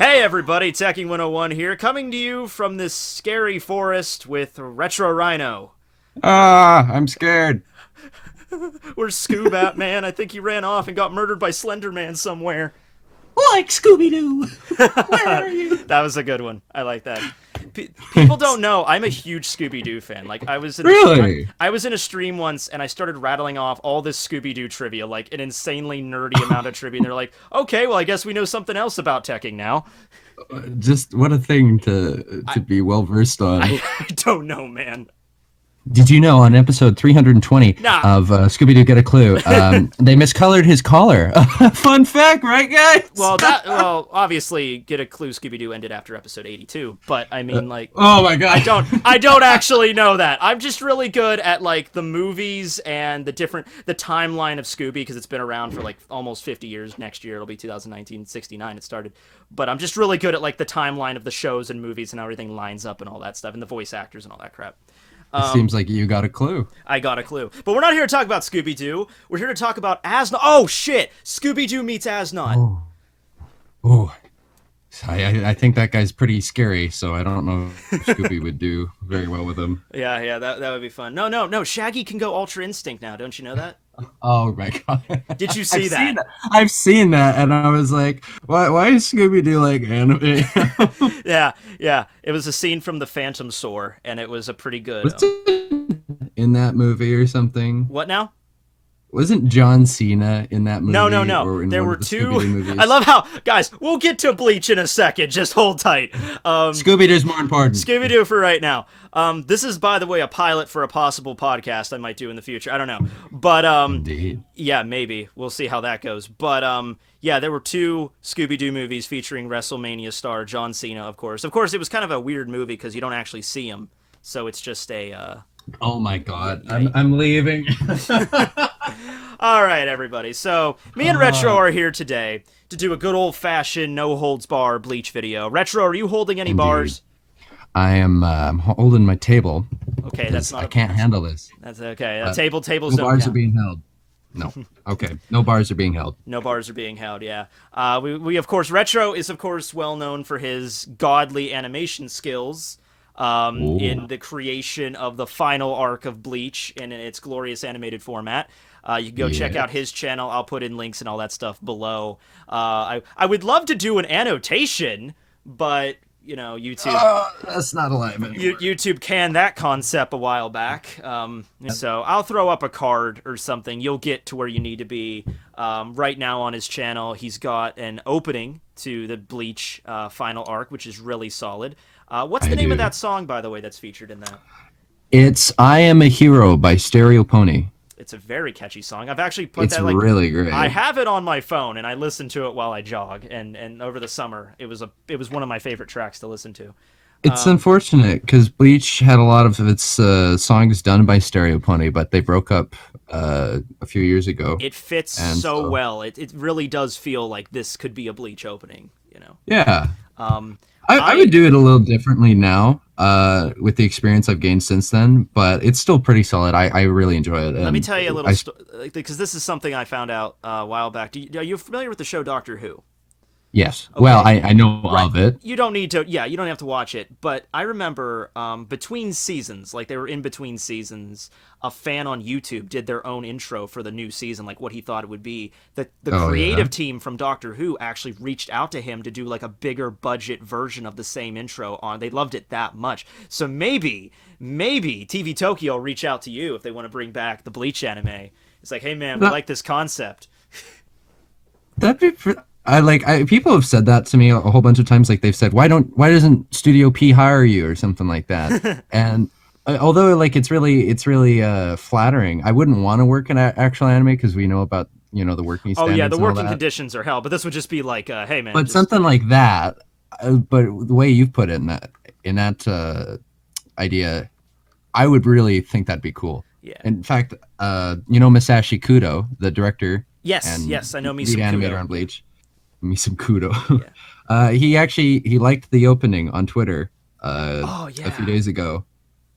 Hey everybody, Tekking101 here, coming to you from this scary forest with Retro Ryno. Ah, I'm scared. Where's Scoobat, man? I think he ran off and got murdered by Slender Man somewhere. Like Scooby-Doo. Where are you? That was a good one. I like that. People don't know I'm a huge Scooby-Doo fan. Like Really? I was in a stream once and I started rattling off all this Scooby-Doo trivia, like an insanely nerdy amount of trivia. And they're like, "Okay, well, I guess we know something else about Tekking now." Just what a thing to be well versed on. I don't know, man. Did you know on episode 320 Nah. of Scooby-Doo Get a Clue, they miscolored his collar? Fun fact, right, guys? Well, obviously, Get a Clue Scooby-Doo ended after episode 82, but I mean, like, Oh my god. I don't actually know that. I'm just really good at, like, the movies and the timeline of Scooby, because it's been around for, like, almost 50 years. Next year, it'll be 2019, 69 it started. But I'm just really good at, like, the timeline of the shows and movies and how everything lines up and all that stuff, and the voice actors and all that crap. It seems like you got a clue. I got a clue. But we're not here to talk about Scooby-Doo. We're here to talk about Asnod. Oh, shit! Scooby-Doo meets Asnod. Oh. I think that guy's pretty scary, so I don't know if Scooby would do very well with him. Yeah, that would be fun. No, Shaggy can go Ultra Instinct now. Don't you know that? Oh my god! Did you see that? I've seen that, and I was like, "Why is Scooby Doo like anime?" Yeah. It was a scene from The Phantom Sore, and it was a pretty good. Was it in that movie or something? What now? Wasn't John Cena in that movie? No. Or in There one were of the two. Scooby-Doo movies? I love how, guys. We'll get to Bleach in a second. Just hold tight. Scooby Doo's more important. Scooby-Doo for right now. This is, by the way, a pilot for a possible podcast I might do in the future. I don't know. But, Indeed. yeah, maybe. We'll see how that goes. But, yeah, there were two Scooby-Doo movies featuring WrestleMania star John Cena, of course. Of course, it was kind of a weird movie because you don't actually see him. So it's just a, Oh my god, I'm leaving. All right, everybody. So me and Retro are here today to do a good old-fashioned, no-holds-bar Bleach video. Retro, are you holding any bars? I am holding my table. Okay, that's not. I can't handle this. That's okay. Tables No don't bars count. are being held. No. Okay. No bars are being held. No bars are being held. Yeah. We of course, Retro is of course well known for his godly animation skills. In the creation of the final arc of Bleach in its glorious animated format. You can go check out his channel. I'll put in links and all that stuff below. I would love to do an annotation, but, you know, YouTube... That's not alive anymore. YouTube canned that concept a while back. So I'll throw up a card or something. You'll get to where you need to be. Right now on his channel, he's got an opening to the Bleach final arc, which is really solid. What's the name of that song, by the way, that's featured in that? It's I Am a Hero by Stereo Pony. It's a very catchy song. I've actually put It's that, like, really great. I have it on my phone, and I listen to it while I jog. And over the summer, it was one of my favorite tracks to listen to. It's unfortunate because Bleach had a lot of its songs done by Stereo Pony, but they broke up a few years ago. It fits so well. It really does feel like this could be a Bleach opening, you know? Yeah. I would do it a little differently now with the experience I've gained since then, but it's still pretty solid. I really enjoy it. Let me tell you a little because this is something I found out a while back. Are you familiar with the show Doctor Who? Yes. Okay. Well, I know of it. You don't need to. Yeah, you don't have to watch it. But I remember between seasons, like they were in between seasons, a fan on YouTube did their own intro for the new season, like what he thought it would be. The creative team from Doctor Who actually reached out to him to do like a bigger budget version of the same intro on. They loved it that much. So maybe TV Tokyo will reach out to you if they want to bring back the Bleach anime. It's like, hey man, we like this concept. That'd be. People have said that to me a whole bunch of times. Like they've said, why doesn't Studio P hire you or something like that? And although like it's really flattering, I wouldn't want to work in actual anime because we know about the working standards. Oh yeah, the and all working that. conditions are hell. But this would just be like, hey man. But something like that. But the way you've put it in that idea, I would really think that'd be cool. Yeah. In fact, Masashi Kudo, the director. Yes, I know Misashi lead animator Kudo. on Bleach. Some kudo. Yeah. He liked the opening on Twitter a few days ago,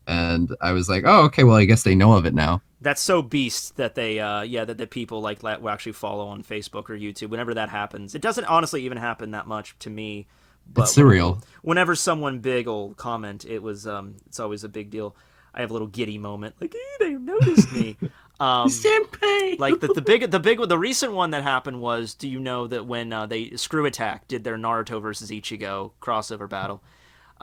and I was like, oh, okay, well, I guess they know of it now. That's so beast that they that the people like will actually follow on Facebook or YouTube whenever that happens. It doesn't honestly even happen that much to me, but It's surreal. whenever someone big will comment, it's always a big deal. I have a little giddy moment, like, they noticed me. Senpai. Like the recent one that happened was, do you know that when they Screw Attack did their Naruto versus Ichigo crossover battle,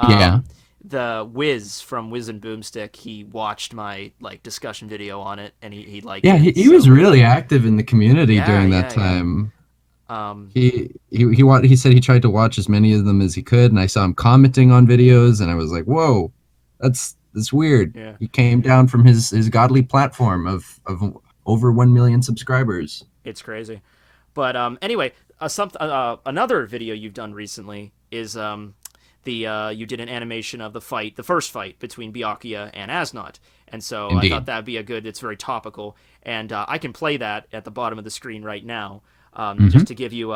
Yeah. the Wiz from Wiz and Boomstick, he watched my like discussion video on it, and he liked Yeah, it. he was really active in the community during that Yeah. time. He said he tried to watch as many of them as he could, and I saw him commenting on videos, and I was like, whoa, that's weird. Yeah. He came down from his godly platform of over 1 million subscribers. It's crazy. But anyway, another video you've done recently is you did an animation of the first fight between Byakuya and Asnot. And so Indeed. I thought that'd be it's very topical. And I can play that at the bottom of the screen right now. Just to give you,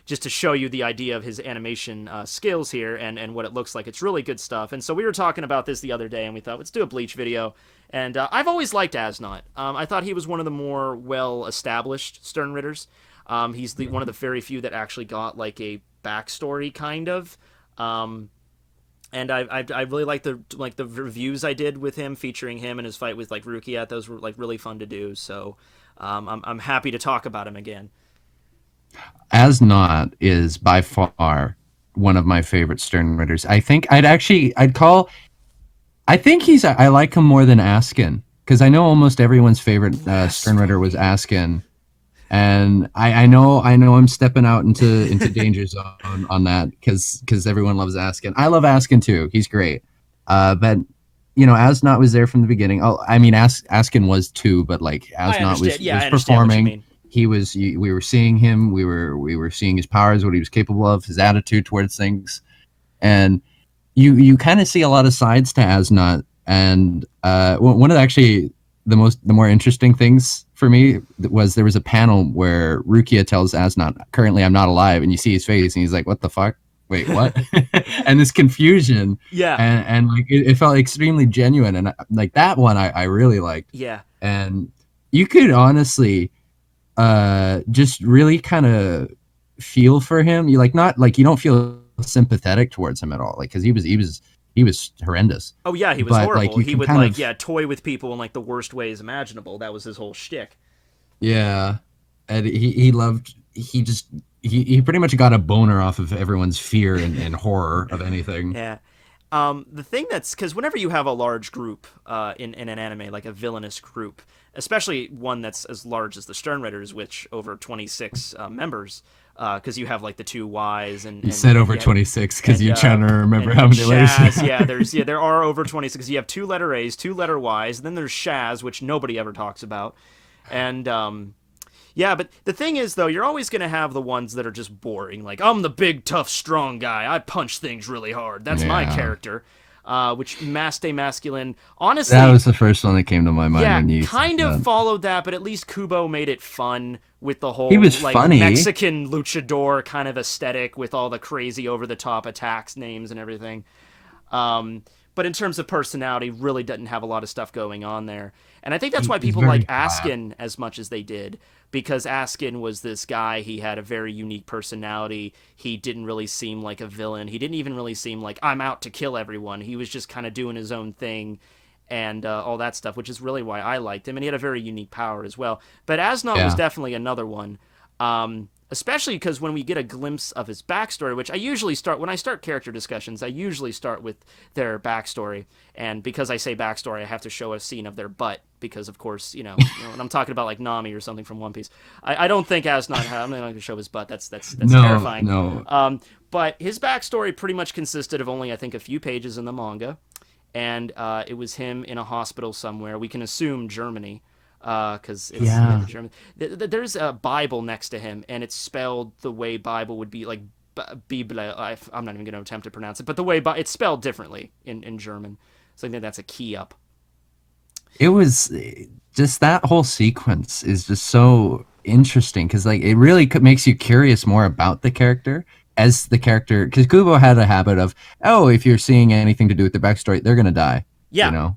just to show you the idea of his animation skills here and what it looks like. It's really good stuff. And so we were talking about this the other day, and we thought, let's do a Bleach video. And I've always liked Asnot. I thought he was one of the more well-established Sternritters. He's one of the very few that actually got like a backstory, kind of. And I really like the reviews I did with him, featuring him and his fight with like Rukiat. Those were like really fun to do. So I'm happy to talk about him again. Asnot is by far one of my favorite Sternritters. I think I like him more than Askin, because I know almost everyone's favorite Sternritter was Askin, and I know I'm stepping out into danger zone on that because everyone loves Askin. I love Askin too. He's great. But Asnot was there from the beginning. Oh, I mean, Askin was too, but like Asnot was performing. We were seeing him. We were seeing his powers, what he was capable of, his attitude towards things, and you kind of see a lot of sides to Asnot. And one of the more interesting things for me was there was a panel where Rukia tells Asnot, "Currently, I'm not alive," and you see his face, and he's like, "What the fuck? Wait, what?" And this confusion, and like it felt extremely genuine, and like that one I really liked. Yeah, and you could honestly. Just really kind of feel for him. You don't feel sympathetic towards him at all, like because he was horrendous. Oh yeah, he was horrible. He would toy with people in like the worst ways imaginable. That was his whole shtick. Yeah, and he pretty much got a boner off of everyone's fear and horror of anything. Yeah. The thing because whenever you have a large group in an anime, like a villainous group, especially one that's as large as the Sternritters, which over 26 members, because you have like the two Ys and you said over 26 because you're trying to remember how many letters. There are over 26. You have 2 letter A's, 2 letter Y's, and then there's Shaz, which nobody ever talks about, and yeah, but the thing is, though, you're always going to have the ones that are just boring. Like, I'm the big, tough, strong guy. I punch things really hard. That's my character. Which Mass Day Masculine, honestly... That was the first one that came to my mind. Yeah, when you kind of followed that, but at least Kubo made it fun with the whole he was like funny. Mexican luchador kind of aesthetic with all the crazy over-the-top attacks, names, and everything. But in terms of personality, really doesn't have a lot of stuff going on there. And I think that's why people like Askin as much as they did, because Askin was this guy, he had a very unique personality, he didn't really seem like a villain, he didn't even really seem like, I'm out to kill everyone, he was just kind of doing his own thing, and all that stuff, which is really why I liked him, and he had a very unique power as well. But Asnot was definitely another one, especially because when we get a glimpse of his backstory, which I usually start, when I start character discussions, I usually start with their backstory, and because I say backstory, I have to show a scene of their butt, because of course, when I'm talking about like Nami or something from One Piece, I don't think Asnot, I'm not going to show his butt, that's terrifying. No. But his backstory pretty much consisted of only, I think, a few pages in the manga, and it was him in a hospital somewhere, we can assume Germany, because it's in German. There's a Bible next to him, and it's spelled the way Bible would be, like Bible. I'm not even going to attempt to pronounce it, but the way it's spelled differently in German. So I think that's a key up. It was just that whole sequence is just so interesting because like it really makes you curious more about the character as the character. Because Kubo had a habit of, if you're seeing anything to do with the backstory, they're gonna die. Yeah.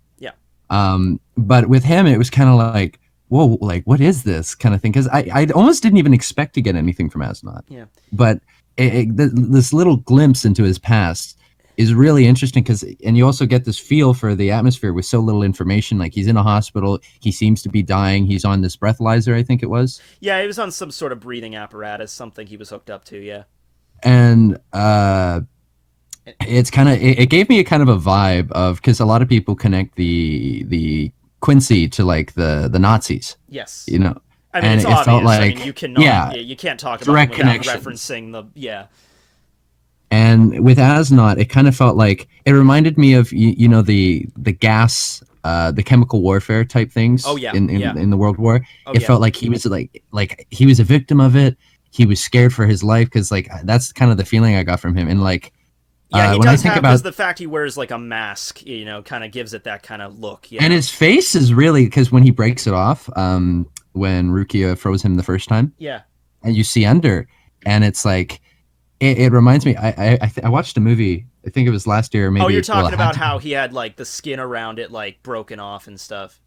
But with him, it was kind of like, whoa, like what is this kind of thing? Because I almost didn't even expect to get anything from Asnot. Yeah. But this little glimpse into his past is really interesting and you also get this feel for the atmosphere with so little information. Like he's in a hospital, he seems to be dying. He's on this breathalyzer, I think it was. Yeah, he was on some sort of breathing apparatus, something he was hooked up to. Yeah, And it's kind of it gave me a kind of a vibe of, because a lot of people connect the Quincy to like the Nazis, yes. you know. I mean, And it's it obvious. felt like, I mean, you cannot, yeah, you can't talk about direct it without connections. referencing the, yeah. And with Asnot, it kind of felt like it reminded me of you know the gas, the chemical warfare type things. Oh, yeah, in the World War. Oh, It yeah. felt like he was like he was a victim of it. He was scared for his life, because like that's kind of the feeling I got from him. And like Yeah, he when I does think have, about, because the fact he wears like a mask, you know, kind of gives it that kind of look. Yeah. and his face is really, because when he breaks it off, when Rukia froze him the first time, Yeah. and you see under, and it's like it reminds me. I watched a movie. I think it was last year, or maybe. Oh, you're well, talking it had about to be. how he had like the skin around it like broken off and stuff.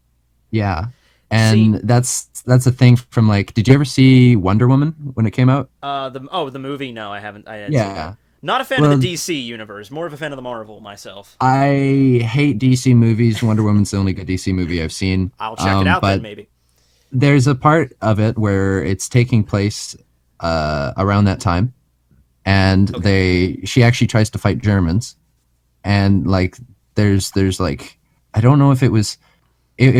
Yeah, See, and that's a thing from like. Did you ever see Wonder Woman when it came out? the movie? No, I haven't. I didn't see that. Yeah. Not a fan of Well, the DC universe. More of a fan of the Marvel myself. I hate DC movies. Wonder Woman's the only good DC movie I've seen. I'll check it out then, But maybe. there's a part of it where it's taking place around that time, and Okay. she actually tries to fight Germans, and like there's like, I don't know if it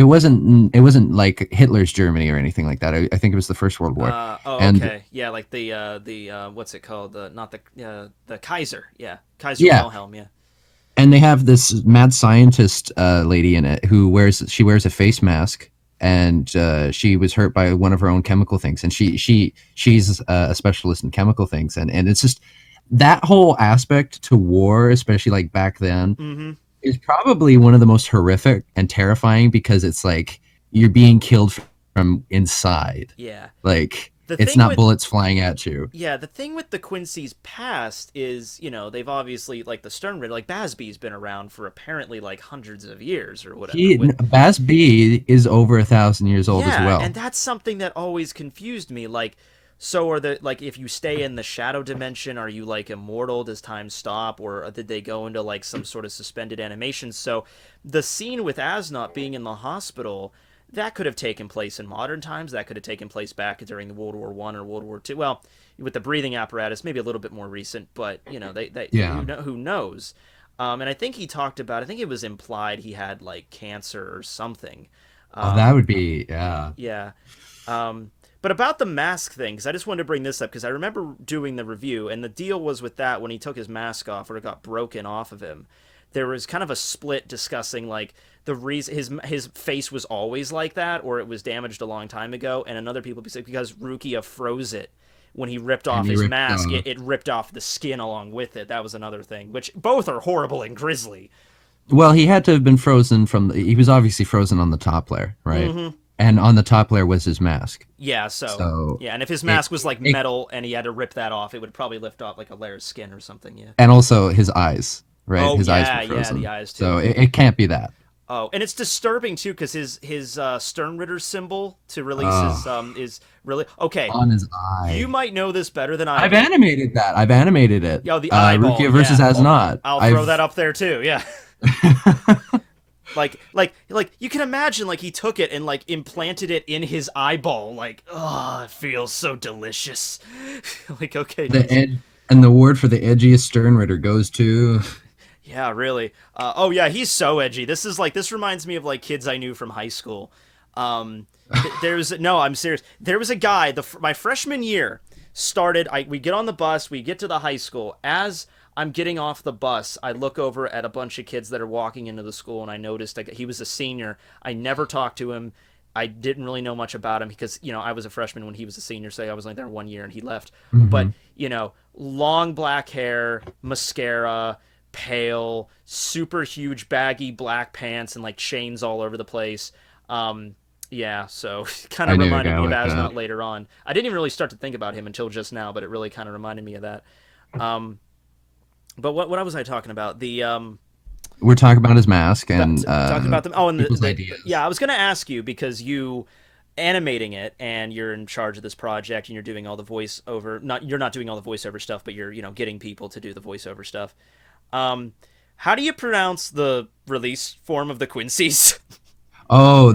wasn't like Hitler's Germany or anything like that. I think it was the First World War, and Okay. Yeah, like the what's it called? Not the Kaiser. Yeah, Kaiser yeah, Wilhelm. Yeah. and they have this mad scientist lady in it who wears a face mask, and she was hurt by one of her own chemical things, and she's a specialist in chemical things, and it's just that whole aspect to war, especially like back then, Mm-hmm. is probably one of the most horrific and terrifying, because it's like you're being killed from inside. Yeah. Like The it's thing not with bullets flying at you. Yeah, the thing with the Quincy's past is, you know, they've obviously like the Sternritter, like Basby's been around for apparently like hundreds of years or whatever. Baz B is over 1,000 years old as Yeah, well. and that's something that always confused me. Like, so are the like if you stay in the shadow dimension, are you like immortal? Does time stop, or did they go into like some sort of suspended animation? So, the scene with Asnot being in the hospital, that could have taken place in modern times. That could have taken place back during the World War One or World War Two. Well, with the breathing apparatus, maybe a little bit more recent, but you know, they Yeah. who knows? And I think he talked about. I think it was implied he had like cancer or something. Oh, that would be, yeah. Yeah. But about the mask thing, because I just wanted to bring this up, because I remember doing the review, and the deal was with that when he took his mask off or it got broken off of him. There was kind of a split discussing like the reason his face was always like that, or it was damaged a long time ago, and another people because Rukia froze it when he ripped And off he his ripped mask. off. It ripped off the skin along with it. That was another thing, which both are horrible and grisly. Well, he had to have been frozen he was obviously frozen on the top layer, right? And on the top layer was his mask. Yeah, so So yeah, and if his it, mask was like it metal and he had to rip that off, it would probably lift off like a layer of skin or something. Yeah. and also his eyes, right? Oh His eyes yeah, were yeah, frozen. the eyes too. So it can't be that. Oh, and it's disturbing too because his Sternritter symbol to release his is really okay. On his You eye. might know this better than I I've do. animated that. I've animated it. Yo, the eyeball. Rukia versus Yeah. Asnot. I'll throw that up there too. Yeah. Like you can imagine like he took it and like implanted it in his eyeball. Like, oh, it feels so delicious. Like, okay. The Nice. ed and the award for the edgiest Sternritter goes to. Yeah, really. Oh yeah, he's so edgy. This reminds me of like kids I knew from high school. There's no, I'm serious. There was a guy my freshman year started. We get on the bus, we get to the high school. As I'm getting off the bus, I look over at a bunch of kids that are walking into the school, and I noticed he was a senior. I never talked to him. I didn't really know much about him because, you know, I was a freshman when he was a senior, so I was only there 1 year and he left. But, you know, long black hair, mascara, pale, super huge baggy black pants, and like chains all over the place. Yeah, so kind I of knew a reminded guy me of like Asnot that. later on. I didn't even really start to think about him until just now, but it really kind of reminded me of that. But what was I talking about? We're talking about his mask and Talking about them. Oh, and people's ideas. yeah, I was going to ask you because you animating it, and you're in charge of this project, and you're doing all the voiceover. You're not doing all the voiceover stuff, but you're getting people to do the voiceover stuff. How do you pronounce the release form of the Quincy's? Oh,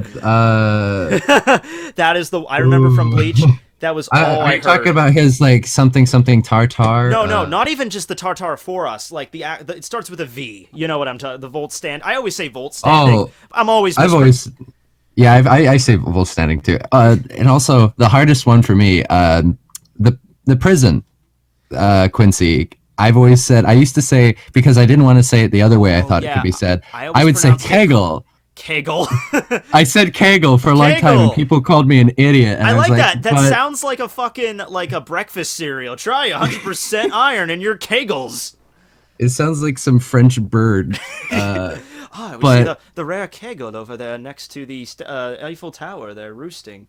That is I remember from Bleach. That was all I heard. Talking about his like something tartar. No, not even just the tartar for us. Like it starts with a V. You know what I'm talking? The volt stand. I always say volt standing. Oh, I've always. Yeah, I say volt standing too. And also the hardest one for me, the prison, Quincy. I've always said, I used to say, because I didn't want to say it the other way I thought it could be said, I would say Kegel. Kegel. I said Kegel for a long time, and people called me an idiot. And I like that. That sounds like a fucking, like a breakfast cereal. Try 100% iron in your Kegels. It sounds like some French bird. We see the rare Kegel over there next to the Eiffel Tower. They're roosting.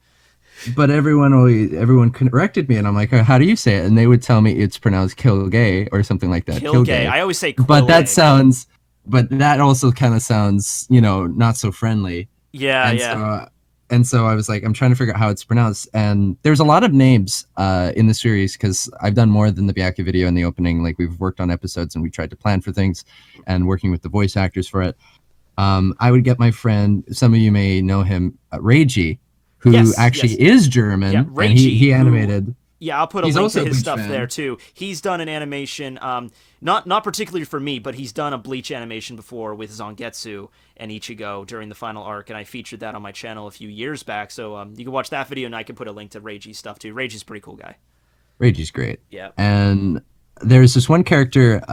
But everyone corrected me, and I'm like, how do you say it? And they would tell me it's pronounced Kilgay or something like that. Kilgay. I always say Quilay. But that also kind of sounds, not so friendly. Yeah. And so I was like, I'm trying to figure out how it's pronounced. And there's a lot of names in the series, because I've done more than the Byakuya video in the opening. Like, we've worked on episodes and we tried to plan for things and working with the voice actors for it. I would get my friend, some of you may know him, Rayjii, who is German, and Rayjii, he animated. I'll put a link to his stuff there too. He's done an animation, not particularly for me, but he's done a Bleach animation before with Zangetsu and Ichigo during the final arc, and I featured that on my channel a few years back. So you can watch that video, and I can put a link to Rayjii's stuff too. Rayjii's a pretty cool guy. Rayjii's great. Yeah. And there's this one character,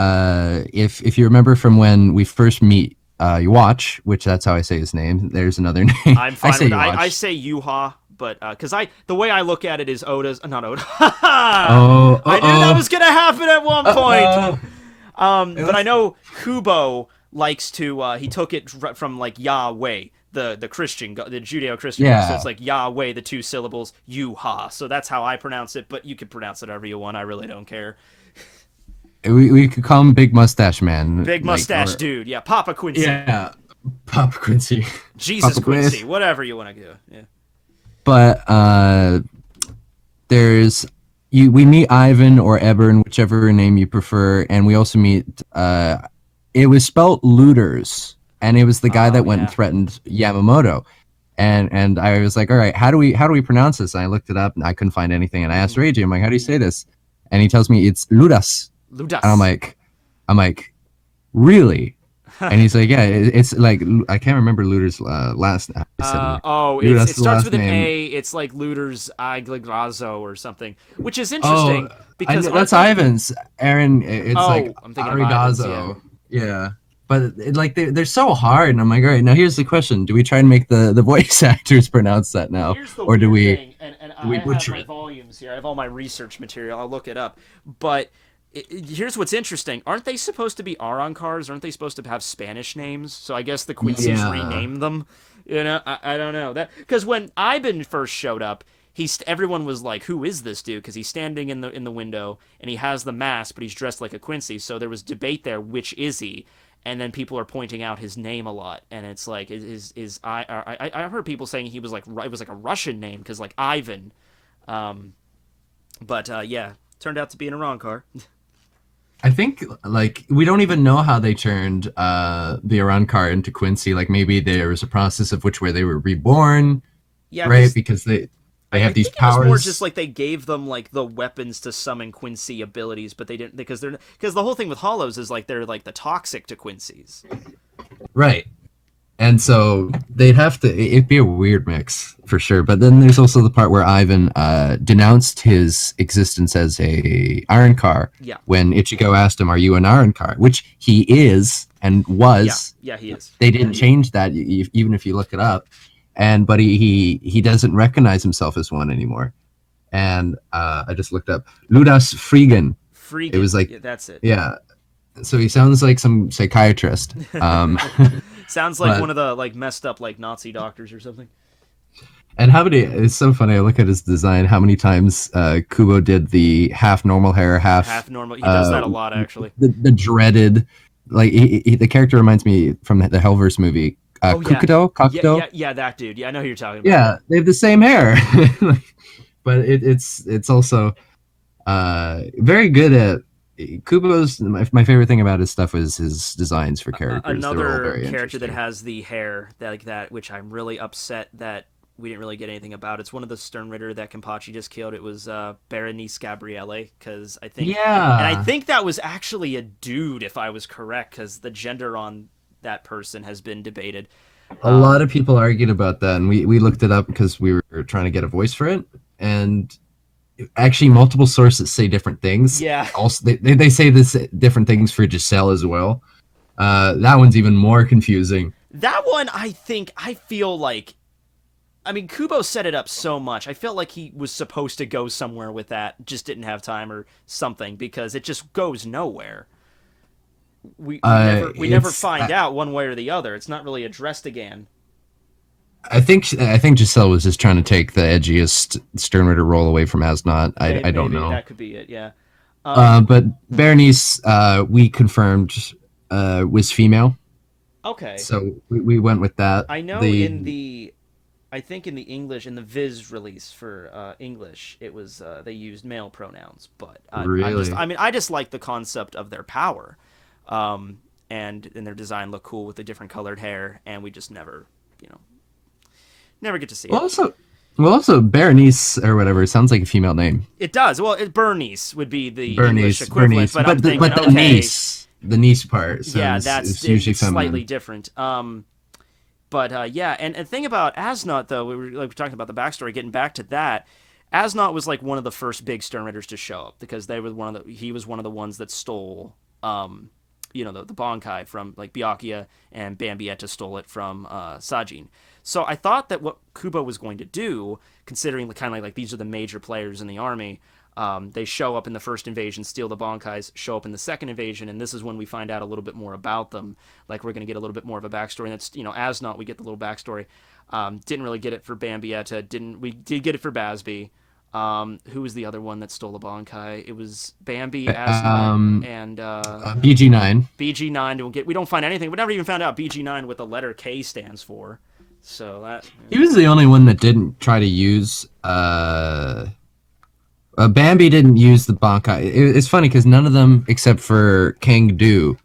if you remember from when we first meet, you watch, which that's how I say his name. There's another name. I'm fine with it. I say Yuha, but because the way I look at it is not Oda. I knew that was gonna happen at one point. But I know Kubo likes to. He took it from like Yahweh, the Christian, the Judeo-Christian. Yeah. So it's like Yahweh, the two syllables, Yuha. So that's how I pronounce it. But you can pronounce it however you want. I really don't care. We could call him Big Mustache Man. Big Mustache Dude. Yeah, Papa Quincy. Yeah, Papa Quincy. Jesus Papa Quincy. Whatever you want to do. Yeah. But we meet Ivan or Ebern, whichever name you prefer, and we also meet. It was spelt Looters, and it was the guy that went and threatened Yamamoto. And I was like, all right, how do we pronounce this? And I looked it up, and I couldn't find anything. And I asked Rayjii, I'm like, how do you say this? And he tells me it's Ludas. Ludas. And I'm like, really? And he's like, yeah, it's like, I can't remember Looter's last name. It starts with an A. It's like Looter's Aglagrazo or something, which is interesting because that's Ivan's. Aaron, it's like I'm thinking Arigazo. Yeah. But they're so hard, and I'm like, all right, now here's the question: do we try and make the voice actors pronounce that now, or do we? Thing, and I have my volumes here. I have all my research material. I'll look it up, but. Here's what's interesting. Aren't they supposed to be Aron cars? Aren't they supposed to have Spanish names? So I guess the Quincy's renamed them. I don't know that because when Ivan first showed up, everyone was like, "Who is this dude?" Because he's standing in the window and he has the mask, but he's dressed like a Quincy. So there was debate there. Which is he? And then people are pointing out his name a lot, and it's like, I heard people saying it was like a Russian name because like Ivan, but turned out to be an Aron car. I think we don't even know how they turned the Aron car into Quincy. Like maybe there was a process of which way they were reborn, right? Because they have these powers. It was more just like they gave them like the weapons to summon Quincy abilities, but they didn't because the whole thing with Hollows is like they're like the toxic to Quincy's, right? And so it'd be a weird mix for sure. But then there's also the part where Ivan denounced his existence as a Iron Car when Ichigo asked him, are you an Iron Car? Which he is and was. Yeah, he is. They didn't change that, even if you look it up. But he doesn't recognize himself as one anymore. And I just looked up Ludas Frigen. Frigen. It was like, that's it. Yeah. So he sounds like some psychiatrist. Sounds like one of the like messed up like Nazi doctors or something. And it's so funny. I look at his design. How many times Kubo did the half normal hair, half normal. He does that a lot, actually. The dreaded, like the character reminds me from the Hellverse movie, Oh yeah, Kakudo. yeah, that dude. Yeah, I know who you're talking about. Yeah, they have the same hair. But it's also very good at Kubo's. My favorite thing about his stuff was his designs for characters. They were all Another very character that interesting. has the hair that like that, which I'm really upset that we didn't really get anything about. It's one of the Sternritter that Kenpachi just killed. It was Berenice Gabriele, because I Yeah, think that was actually a dude, if I was correct, because the gender on that person has been debated. a lot of people argued about that, and we looked it up because we were trying to get a voice for it, and actually multiple sources say different things. Yeah, Also, they say this different things for Giselle as well. That one's even more confusing. that one I feel like. I mean, Kubo set it up so much. I felt like he was supposed to go somewhere with that, just didn't have time or something, because it just goes nowhere. We never find out one way or the other. It's not really addressed again. I think Giselle was just trying to take the edgiest Sternritter role away from Asnot. I don't Maybe know. that could be it. Yeah. But Berenice, we confirmed was female, Okay. so we went with that. I know I think in the English, in the Viz release for English, it was they used male pronouns, but Really? I just like the concept of their power, and their design looked cool with the different colored hair, and we just never, never get to see Well, it. also Berenice or whatever sounds like a female name. It does. Well, Bernice would be the English Bernice, equivalent, Bernice, but I'm thinking, but the okay, niece, the niece part, yeah, is usually it's feminine. slightly different. But yeah, and the thing about Asnot, though, we were talking about the backstory. Getting back to that, Asnot was like one of the first big Sternritters to show up, because he was one of the ones that stole, the Bankai from like Byakuya, and Bambietta stole it from Sajin. So I thought that what Kubo was going to do, considering kind of like these are the major players in the army. They show up in the first invasion, steal the Bankais, show up in the second invasion, and this is when we find out a little bit more about them. Like, we're going to get a little bit more of a backstory. And that's, Asnot, we get the little backstory. Didn't really get it for Bambietta. We did get it for Basby. Who was the other one that stole the Bankai? It was Bambi, Asnot, and BG9. BG9. We don't find anything. We never even found out BG9 what the letter K stands for. So that... He was the only one that didn't try to use. Bambi didn't use the Bankai. It's funny because none of them, except for Kang Du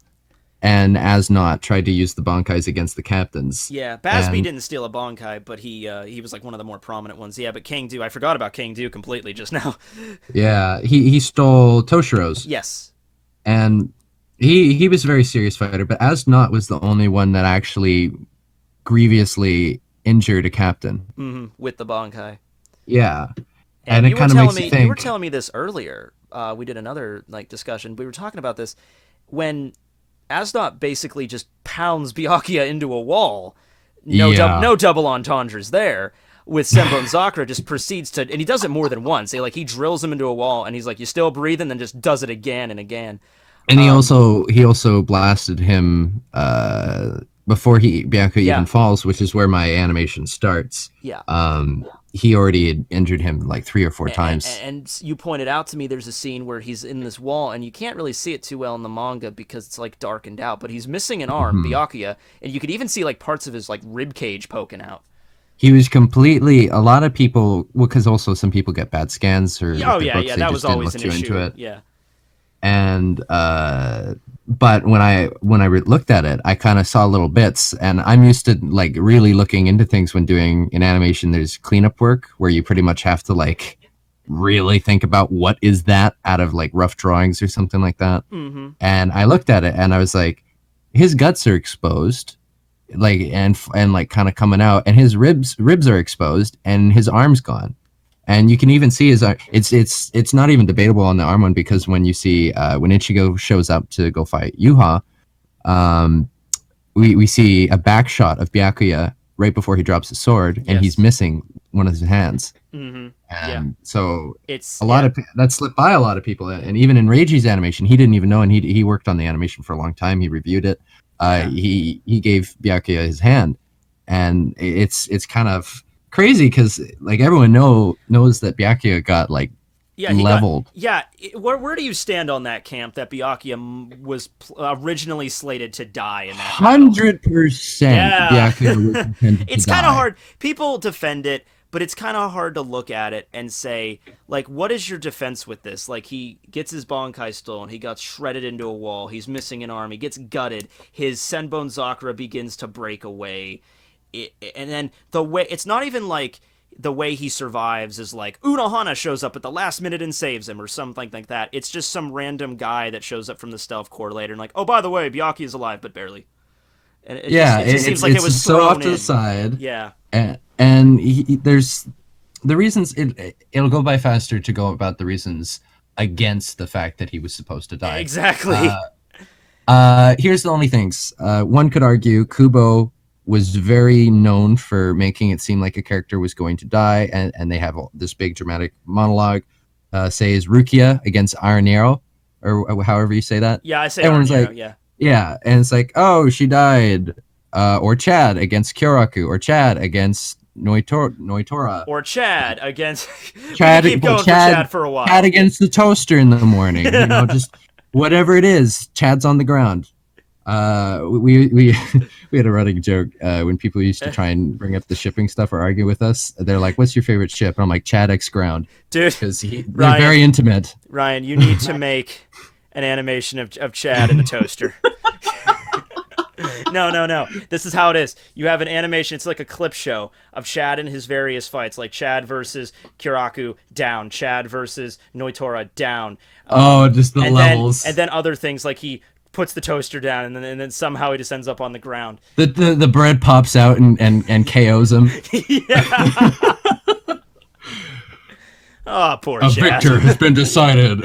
and Asnot, tried to use the Bankais against the captains. Yeah, Basby didn't steal a Bankai, but he was like one of the more prominent ones. Yeah, but Kang Du, I forgot about Kang Du completely just now. Yeah, he stole Toshiro's. Yes. And he was a very serious fighter, but Asnot was the only one that actually grievously injured a captain. With the Bankai. Yeah. And it kind of makes you think. You were telling me this earlier. We did another discussion. We were talking about this when Asnot basically just pounds Byakuya into a wall. No double entendres there. With Senbon Zakura just proceeds to, and he does it more than once. He drills him into a wall, and he's like, "You still breathing?" Then just does it again and again. And he also blasted him before Byakuya even falls, which is where my animation starts. Yeah. He already had injured him like 3 or 4 times. And you pointed out to me there's a scene where he's in this wall, and you can't really see it too well in the manga because it's like darkened out, but he's missing an arm, Byakuya, and you could even see like parts of his like rib cage poking out. He was completely. A lot of people, because also some people get bad scans or books, that was always an issue. Into it. Yeah. And but when I looked at it, I kind of saw little bits, and I'm used to like really looking into things when doing in animation. There's cleanup work where you pretty much have to like really think about what is that out of like rough drawings or something like that. Mm-hmm. And I looked at it and I was like, his guts are exposed, like and like kind of coming out, and his ribs are exposed, and his arm's gone. And you can even see his arm. It's not even debatable on the arm one, because when you see when Ichigo shows up to go fight Yuha, we see a back shot of Byakuya right before he drops his sword, and he's missing one of his hands. Mm-hmm. And so it's lot of that slipped by a lot of people, and even in Rayjii's animation, he didn't even know, and he worked on the animation for a long time. He reviewed it. He gave Byakuya his hand, and it's kind of crazy because like everyone knows that Byakuya got like Yeah, leveled. Where do you stand on that camp that Byakuya was originally slated to die in that 100%. Yeah. Byakuya was intended to It's kind of die. hard. People defend it, but it's kind of hard to look at it and say, like, what is your defense with this? Like, he gets his Bankai stolen, he got shredded into a wall, he's missing an arm, he gets gutted, his Senbon Zakura begins to break away. And then the way, it's not even like the way he survives is like Unohana shows up at the last minute and saves him or something like that. It's just some random guy that shows up from the stealth corps later and like, oh, by the way, Byakuya's alive, but barely. And it just seems like it was so thrown off to the side. Yeah. And there's the reasons. It'll go by faster to go about the reasons against the fact that he was supposed to die. Exactly. Here's the only things. One could argue Kubo was very known for making it seem like a character was going to die, and they have this big dramatic monologue. Say is Rukia against Iron Arrow, or however you say that. Yeah, I say Everyone's Iron Arrow, like, yeah. Yeah, and it's like, oh, she died. Or Chad against Kyoraku, or Chad against Noitora. Or Chad against... Chad, keep going Chad, for Chad for a while. Chad against the toaster in the morning. Just whatever it is, Chad's on the ground. We had a running joke when people used to try and bring up the shipping stuff or argue with us. They're like, "What's your favorite ship?" And I'm like, "Chad X Ground," dude, because they're very intimate. Ryan, you need to make an animation of Chad in the toaster. No. This is how it is. You have an animation. It's like a clip show of Chad in his various fights, like Chad versus Kyoraku down, Chad versus Noitora down. Just the levels, and then other things like he puts the toaster down, and then somehow he just ends up on the ground. The bread pops out and KOs him. Yeah. Oh, poor Chad. A victor has been decided.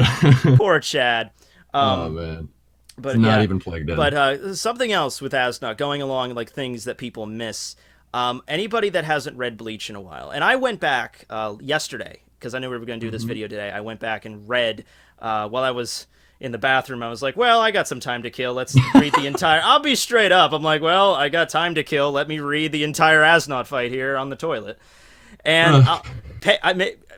Poor Chad. Oh man. But it's not even plugged in. But something else with Asnot, going along like things that people miss. Anybody that hasn't read Bleach in a while, and I went back yesterday because I knew we were going to do this video today. I went back and read while I was in the bathroom. I was like, well, I got some time to kill. Let's read the entire... I'll be straight up. I'm like, well, I got time to kill. Let me read the entire Asnot fight here on the toilet. And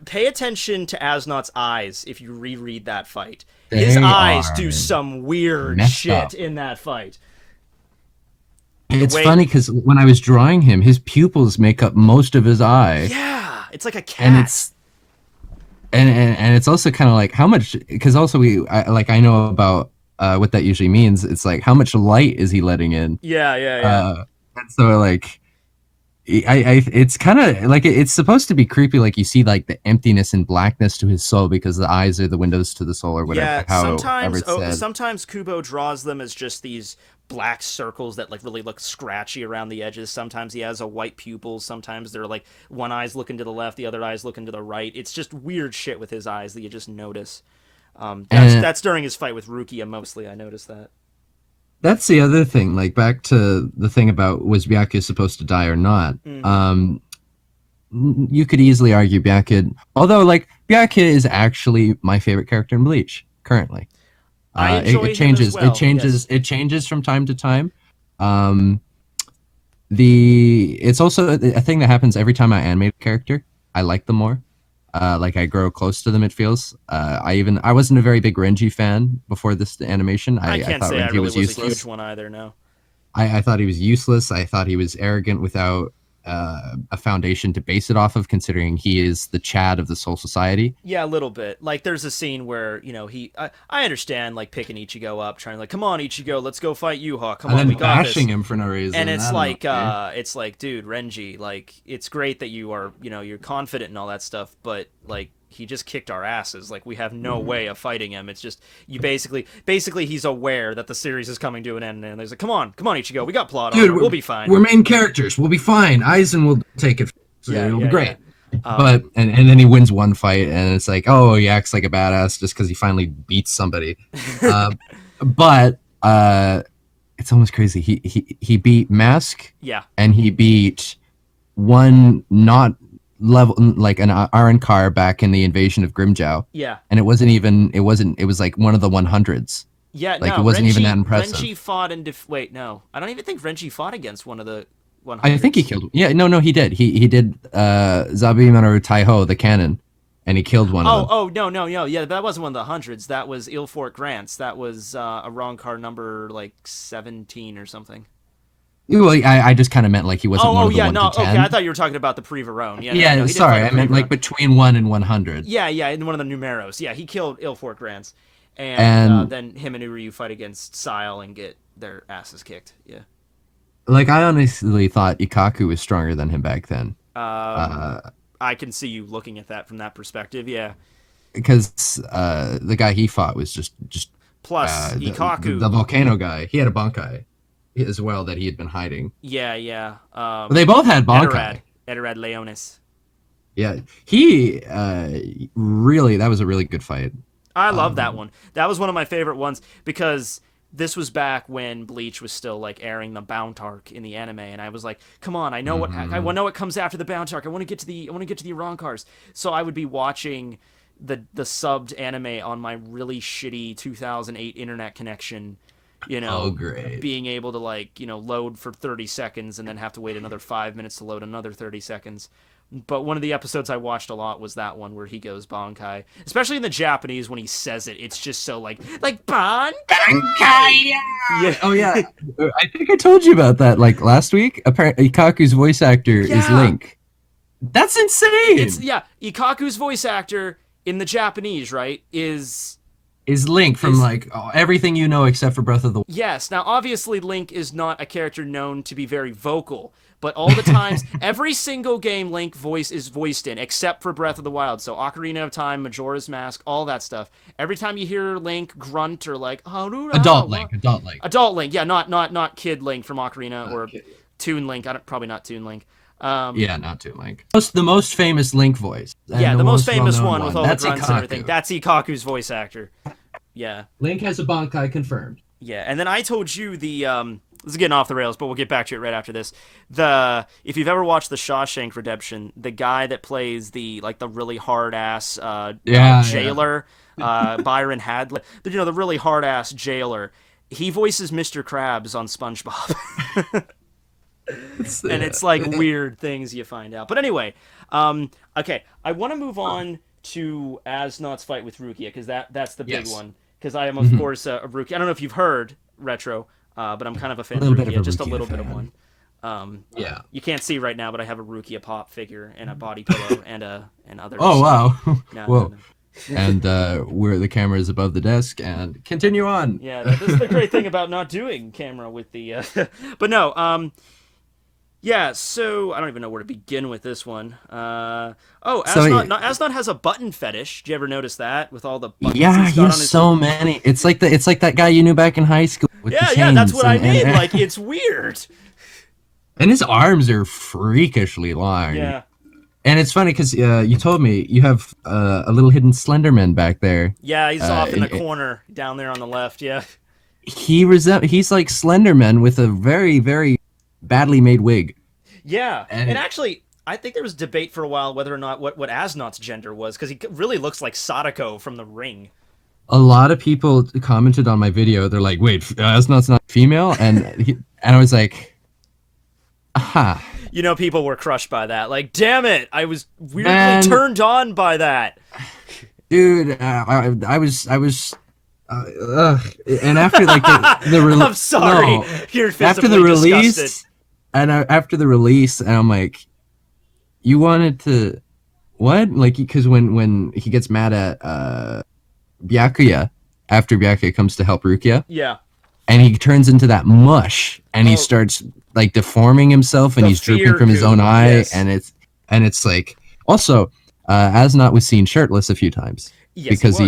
pay attention to Asnot's eyes if you reread that fight. His eyes do some weird shit in that fight. It's funny because when I was drawing him, his pupils make up most of his eye. Yeah, it's like a cat. And it's also kind of like how much, because also I know about what that usually means. It's like how much light is he letting in? Yeah. And so like, it's kind of like it's supposed to be creepy. Like you see like the emptiness and blackness to his soul because the eyes are the windows to the soul or whatever. Yeah, sometimes Kubo draws them as just these black circles that like really look scratchy around the edges. Sometimes he has a white pupil. Sometimes they're like one eye's looking to the left, the other eye's looking to the right. It's just weird shit with his eyes that you just notice. That's during his fight with Rukia mostly. I noticed that. That's the other thing. Like back to the thing about was Byakuya supposed to die or not. Mm-hmm. You could easily argue Byakuya, although like Byakuya is actually my favorite character in Bleach currently. I enjoy it changes. him as well. It changes. Yes. It changes from time to time. It's also a thing that happens every time I animate a character. I like them more. Like I grow close to them. It feels. I wasn't a very big Rayjii fan before this animation. I can't thought say Rayjii I really was useless. a huge one either. No. I thought he was useless. I thought he was arrogant without a foundation to base it off of, considering he is the Chad of the Soul Society. Yeah, a little bit. Like there's a scene where I understand like picking Ichigo up, trying like, come on Ichigo, let's go fight Yuha. Come on, we got this. Bashing him for no reason. And it's like, dude, Rayjii, like it's great that you are, you're confident and all that stuff, but like he just kicked our asses. Like we have no way of fighting him. It's just you basically he's aware that the series is coming to an end, and he's like, come on Ichigo, we got plot. Dude, we'll be fine. We're main characters. We'll be fine. Aizen will take it. It'll be great. Yeah. But and then he wins one fight, and it's like, oh, he acts like a badass just because he finally beats somebody. But it's almost crazy. He beat Mask. Yeah. And he beat one not level like an iron car back in the invasion of Grimjow. Yeah. And it was like one of the 100s. Yeah, like it wasn't even that impressive. Rayjii fought in wait, no. I don't even think Rayjii fought against one of the 100s. I think he killed. Yeah, no, he did. He did Zabimaru Taiho, the cannon. and he killed one of them. Oh, no. Yeah, that wasn't one of the hundreds. That was Ilfort Grants. That was a wrong card number, like 17 or something. Well, I just kind of meant like he wasn't one of the yeah, 1 no, to 10. Okay, I thought you were talking about the Pre-Verone. Yeah, Yeah, no, he did sorry, fight I meant like between 1 and 100. Yeah, in one of the numeros. Yeah, he killed Ilfort Grants. And then him and Uryu fight against Sile and get their asses kicked. Yeah. Like, I honestly thought Ikaku was stronger than him back then. I can see you looking at that from that perspective, yeah. Because the guy he fought was just plus Ikaku, the volcano guy. He had a Bankai as well that he had been hiding. Yeah. They both had Bankai. Eterad Leonis. Yeah, he really, that was a really good fight. I love that one. That was one of my favorite ones because this was back when Bleach was still like airing the Bound arc in the anime, and I was like, "Come on, I know what comes after the Bound arc. I want to get to the Ironcars." So I would be watching the subbed anime on my really shitty 2008 internet connection. Great. Being able to load for 30 seconds and then have to wait another 5 minutes to load another 30 seconds. But one of the episodes I watched a lot was that one where he goes Bankai. Especially in the Japanese when he says it, it's just so like Bankai. Yeah. Oh yeah. I think I told you about that like last week. Apparently Ikaku's voice actor is Link. That's insane. Ikaku's voice actor in the Japanese, right, is Link from everything you know except for Breath of the Wild. Yes. Now, obviously, Link is not a character known to be very vocal, but all the times, every single game Link voice is voiced in, except for Breath of the Wild. So Ocarina of Time, Majora's Mask, all that stuff. Every time you hear Link grunt or Adult Link. Yeah, not Kid Link from Ocarina or Toon Link. Probably not Toon Link. Not Toon Link. The most famous Link voice. Yeah, the most famous one with all the grunts and everything. That's Ikaku's voice actor. Yeah. Link has a Bankai confirmed. Yeah, and then I told you this is getting off the rails, but we'll get back to it right after this. If you've ever watched The Shawshank Redemption, the guy that plays the really hard ass jailer, Byron Hadley, the really hard ass jailer, he voices Mr. Krabs on SpongeBob. And it's like weird things you find out. But anyway, okay, I want to move on to Asnod's fight with Rukia because that's the big one. Because I am of course a Rukia. I don't know if you've heard Retro, but I'm kind of a fan of Rukia, just a little bit of one. You can't see right now, but I have a Rukia pop figure and a body pillow and other. Oh wow! No. And where the camera is above the desk, and continue on. Yeah, this is the great thing about not doing camera with the. But no, yeah, so I don't even know where to begin with this one. Asnod has a button fetish. Did you ever notice that with all the buttons? Yeah, he has so many. It's like that guy you knew back in high school. With the chains that's what I mean. Like it's weird. And his arms are freakishly long. Yeah. And it's funny because you told me you have a little hidden Slenderman back there. Yeah, he's off in the corner down there on the left. Yeah. He's like Slenderman with a very, very badly made wig. Yeah, and actually, I think there was debate for a while whether or not what Asnod's gender was, because he really looks like Sadako from The Ring. A lot of people commented on my video. They're like, "Wait, Asnod's not female," and I was like, "Aha." People were crushed by that. Like, damn it, I was weirdly turned on by that. Dude, I was. And after the release, I'm sorry. No, You're physically after the release, disgusted. and after the release, and I'm like, you wanted to what? Like, because when he gets mad at Byakuya after Byakuya comes to help Rukia, yeah, and he turns into that mush, and he starts like deforming himself, and he's dripping from his own eye, and it's like also Asnod was seen shirtless a few times because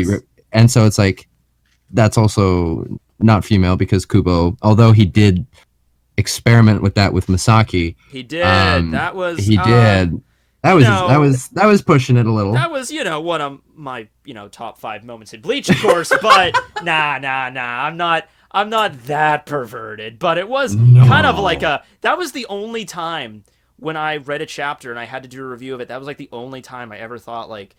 and so it's like. That's also not female because Kubo, although he did experiment with that with Masaki. He did. That was pushing it a little. That was, one of my, top 5 moments in Bleach, of course, but nah. I'm not that perverted, but it was kind of like that was the only time when I read a chapter and I had to do a review of it. That was like the only time I ever thought like,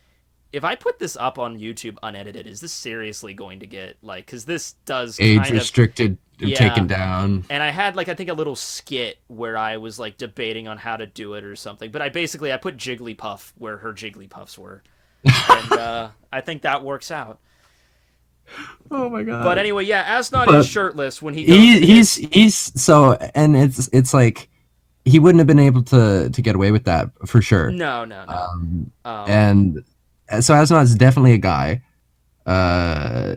if I put this up on YouTube unedited, is this seriously going to get because this does age restricted, taken down? And I had I think a little skit where I was debating on how to do it or something. But I put Jigglypuff where her Jigglypuffs were. and I think that works out. Oh my god. But anyway, yeah, as not But is shirtless when he goes. he's so, and it's like he wouldn't have been able to get away with that for sure. No, no, no. And so Asnod is definitely a guy. Uh,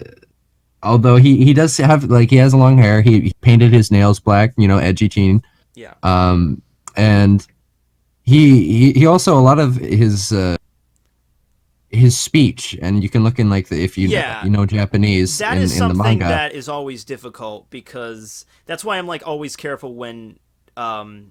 Although he does have, like, he has long hair. He painted his nails black, edgy teen. Yeah. And he also, a lot of his speech, and you can look in, like, if you know Japanese, that in is the something manga. that is always difficult, because that's why I'm like always careful when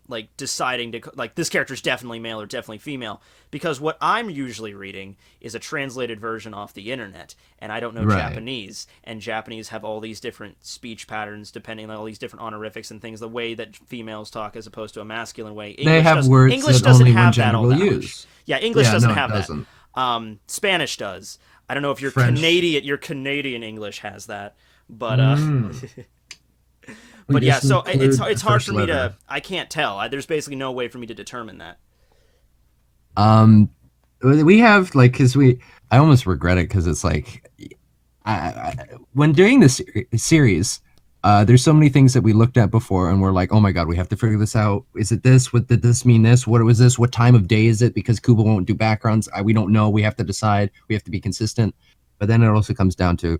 like deciding to, like, this character's definitely male or definitely female, because what I'm usually reading is a translated version off the internet, and I don't know Japanese, and Japanese have all these different speech patterns depending on all these different honorifics and things, the way that females talk as opposed to a masculine way. They have words English that doesn't only have one gender that all will that use. much. Yeah, English doesn't have doesn't. that. Spanish does. I don't know if your French. Canadian English has that, but but yeah, so it's hard for me to. I can't tell. There's basically no way for me to determine that. We have, like, I almost regret it, because it's like, when doing this series, there's so many things that we looked at before, and we're like, oh my god, we have to figure this out. Is it this? What did this mean? This? What was this? What time of day is it? Because Kubo won't do backgrounds. We don't know. We have to decide. We have to be consistent. But then it also comes down to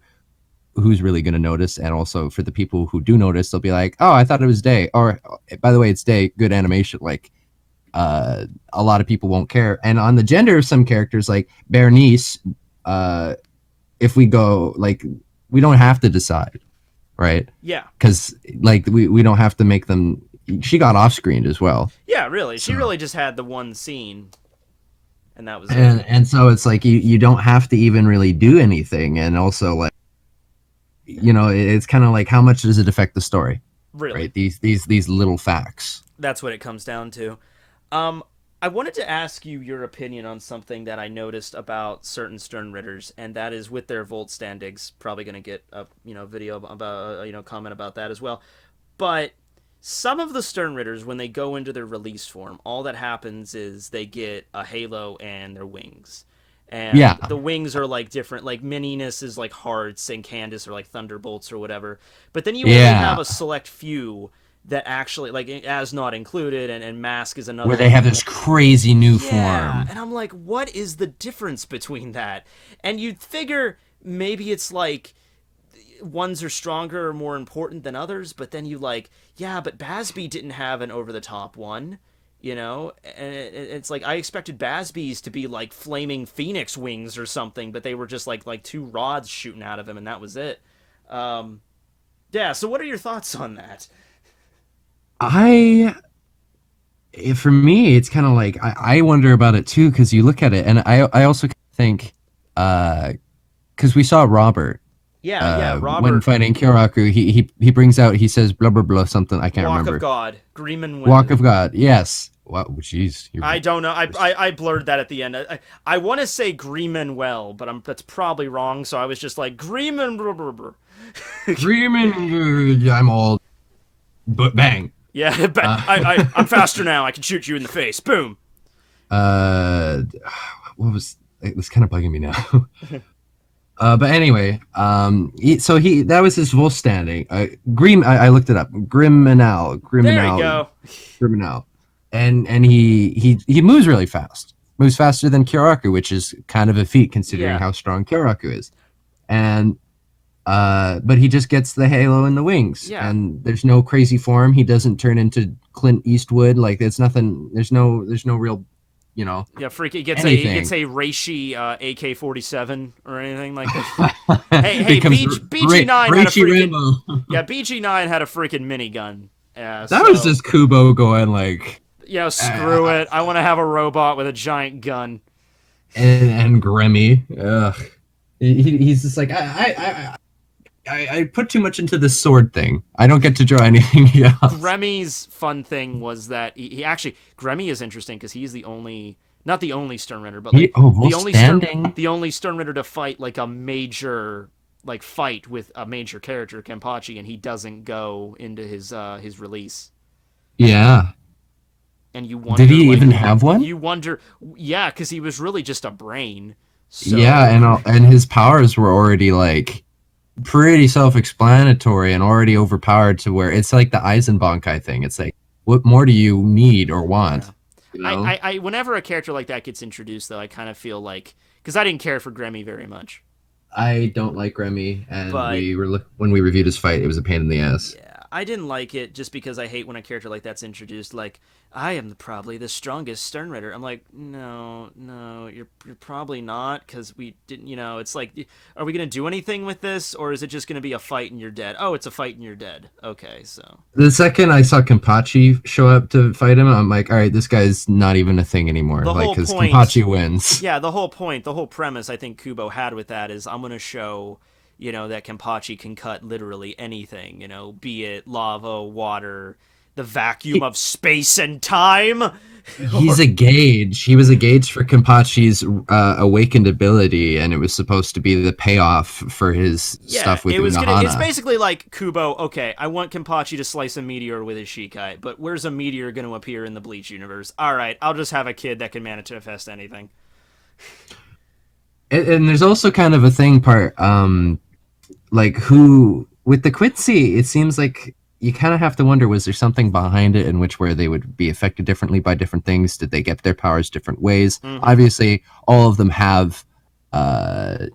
who's really going to notice, and also for the people who do notice, they'll be like, oh, I thought it was day, or by the way, it's day. Good animation. Like, a lot of people won't care. And on the gender of some characters, like Bernice, if we go, like, we don't have to decide, right? Yeah, because, like, we don't have to make them. She got off screened as well. Yeah, really. She really just had the one scene, and that was it. And so it's like you don't have to even really do anything. And also, like, it's kind of like, how much does it affect the story? Really, right? These little facts. That's what it comes down to. I wanted to ask you your opinion on something that I noticed about certain Sternritters, and that is with their Volt standings. Probably going to get a video about comment about that as well. But some of the Sternritters, when they go into their release form, all that happens is they get a halo and their wings. And the wings are like different, like Mininus is like hearts and Candace are like thunderbolts or whatever. But then you only have a select few that actually, like, as not included, and Mask is another where they have this crazy new form. And I'm like, what is the difference between that? And you'd figure maybe it's like ones are stronger or more important than others, but then you like, yeah, but Basby didn't have an over-the-top one, and it's like I expected Basby's to be like flaming phoenix wings or something, but they were just like two rods shooting out of him, and that was it. Yeah, so what are your thoughts on that? For me, it's kind of like, I wonder about it too, because you look at it, and I also think, because we saw Robert. Robert. When fighting Kyoraku, he brings out, he says blah blah blah something, I can't remember. Walk of God, Greeman. Walk of God, yes. Wow, jeez. I don't know. I blurred that at the end. I want to say Greeman well, but that's probably wrong. So I was just like Greeman. Greeman. I'm old. But bang. Yeah, I'm faster now. I can shoot you in the face. Boom. It was kind of bugging me now. But anyway, that was his full standing. I looked it up. Griminal. There you go. Griminal. And he moves really fast. Moves faster than Kyoraku, which is kind of a feat considering how strong Kyoraku is. And but he just gets the halo and the wings, and there's no crazy form. He doesn't turn into Clint Eastwood. Like, it's nothing. There's no real, Yeah, freaky. He gets a Rayjii AK-47 or anything like that. hey, BG9 had a freaking BG9 had a freaking minigun. That was just Kubo going like, screw it. I want to have a robot with a giant gun. And Grimmy, he's just like, I put too much into this sword thing. I don't get to draw anything else. Gremmy's fun thing was that he actually, Gremmy is interesting because he's the only, not the only Sternritter, but like the only Sternritter to fight like a major fight with a major character, Kenpachi, and he doesn't go into his release. Yeah. And you wonder, did he even have one? You wonder, because he was really just a brain. So and his powers were already like pretty self-explanatory and already overpowered to where it's like the Eisenbankai thing. It's like, what more do you need or want? yeah. You know? I whenever a character like that gets introduced, though, I kind of feel like because I didn't care for Gremmy very much, I don't like Remy, and but when we reviewed his fight, it was a pain in the ass. yeah, I didn't like it just because I hate when a character like that's introduced. Like, I am probably the strongest Sternritter. I'm like, no, you're probably not because we didn't. It's like, are we gonna do anything with this, or is it just gonna be a fight and you're dead? Oh, it's a fight and you're dead. Okay, so The second I saw Kenpachi show up to fight him, I'm like, all right, this guy's not even a thing anymore. The Like, whole because point- Kenpachi wins. yeah, the whole premise I think Kubo had with that is I'm gonna show. That Kenpachi can cut literally anything, be it lava, water, the vacuum of space and time. He's a gauge. He was a gauge for Kenpachi's awakened ability, and it was supposed to be the payoff for his stuff with Unohana. It's basically like Kubo, okay, I want Kenpachi to slice a meteor with his Shikai, but where's a meteor going to appear in the Bleach universe? Alright, I'll just have a kid that can manifest anything. And there's also kind of a thing part, like who with the Quincy, it seems like you kind of have to wonder, was there something behind it in which where they would be affected differently by different things? Did they get their powers different ways? Mhm. Obviously, all of them have, they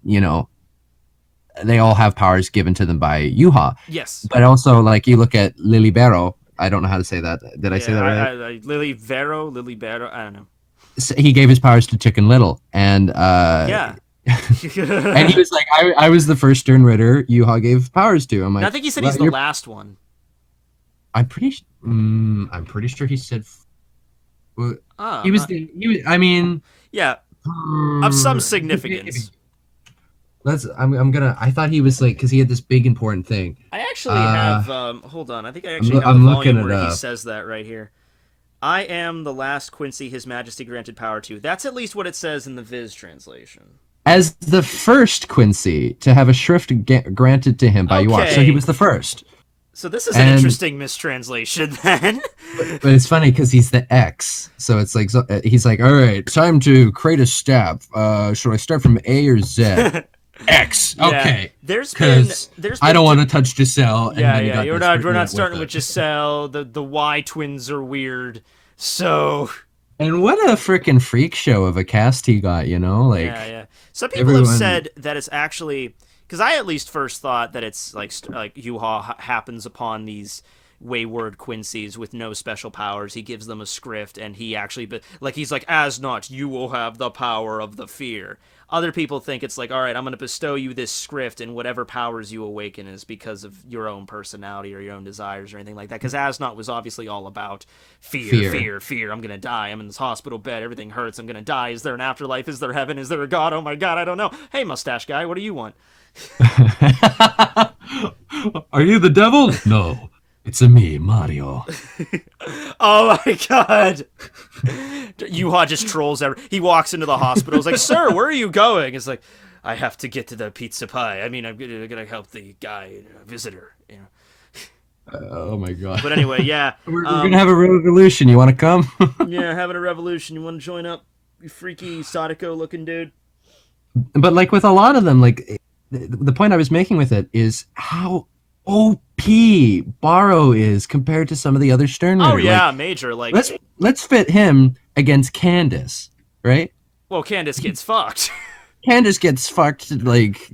all have powers given to them by Yuha. Yes. But also, like, you look at Lilibero. I don't know how to say that. Did I say that right? Lilibero, I don't know. So he gave his powers to Chicken Little, and Yeah. and he was like, I was the first Sternritter Yuha gave powers to. I'm like, I think he said he's the last one. I'm pretty sure he said. Oh, He was. I mean. Yeah. Of some significance. I thought he was like, because he had this big important thing. I actually have. Hold on. I think I actually have I'm the looking volume it where he up. says that right here. I am the last Quincy His Majesty granted power to. That's at least what it says in the Viz translation. As the first Quincy to have a shrift granted to him by Yuha, so he was the first. So this is an interesting mistranslation then. But it's funny because he's the X, so it's like he's like, all right, time to create a staff. Should I start from A or Z? X. Okay. Yeah. There's I don't want to touch Giselle. Yeah. We're not starting with Giselle. The Y twins are weird. So. And what a freaking freak show of a cast he got, like. Yeah. Some people have said that it's actually because I at least first thought that it's like Yuha happens upon these wayward Quincy's with no special powers. He gives them a script, and he actually, he's like, as Nodt, you will have the power of the fear. Other people think it's like, all right, I'm going to bestow you this script, and whatever powers you awaken is because of your own personality or your own desires or anything like that. Because Asnot was obviously all about fear. I'm going to die. I'm in this hospital bed. Everything hurts. I'm going to die. Is there an afterlife? Is there heaven? Is there a God? Oh my God, I don't know. Hey, mustache guy, what do you want? Are you the devil? No. It's me, Mario. Oh my God. Yuha just trolls he walks into the hospital. He's like, sir, where are you going? It's like, I have to get to the pizza pie. I mean, I'm gonna help the guy, visitor. Oh my God. But anyway, yeah. We're gonna have a revolution. You want to come? Yeah, having a revolution. You want to join up? You freaky Sadako looking dude. But like with a lot of them, like the point I was making with it is how OP Barrow is compared to some of the other Sternritter. Oh yeah, major. Like let's fit him against Candace, right? Well, Candace gets fucked. Candace gets fucked like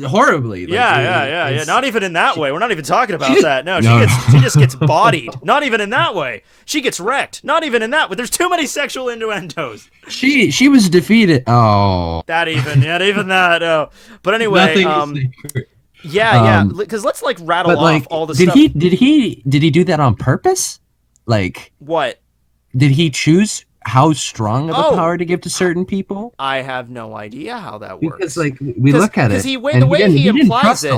horribly. Like, yeah. Not even in that way. We're not even talking about that. No, she just gets bodied. Not even in that way. She gets wrecked. Not even in that way. There's too many sexual innuendos. She was defeated. Oh. Not even that. Oh. But anyway, yeah, because let's rattle off all the stuff. Did he do that on purpose? Like what? Did he choose how strong of a power to give to certain people? I have no idea how that works. Because we look at it, the way he implies it,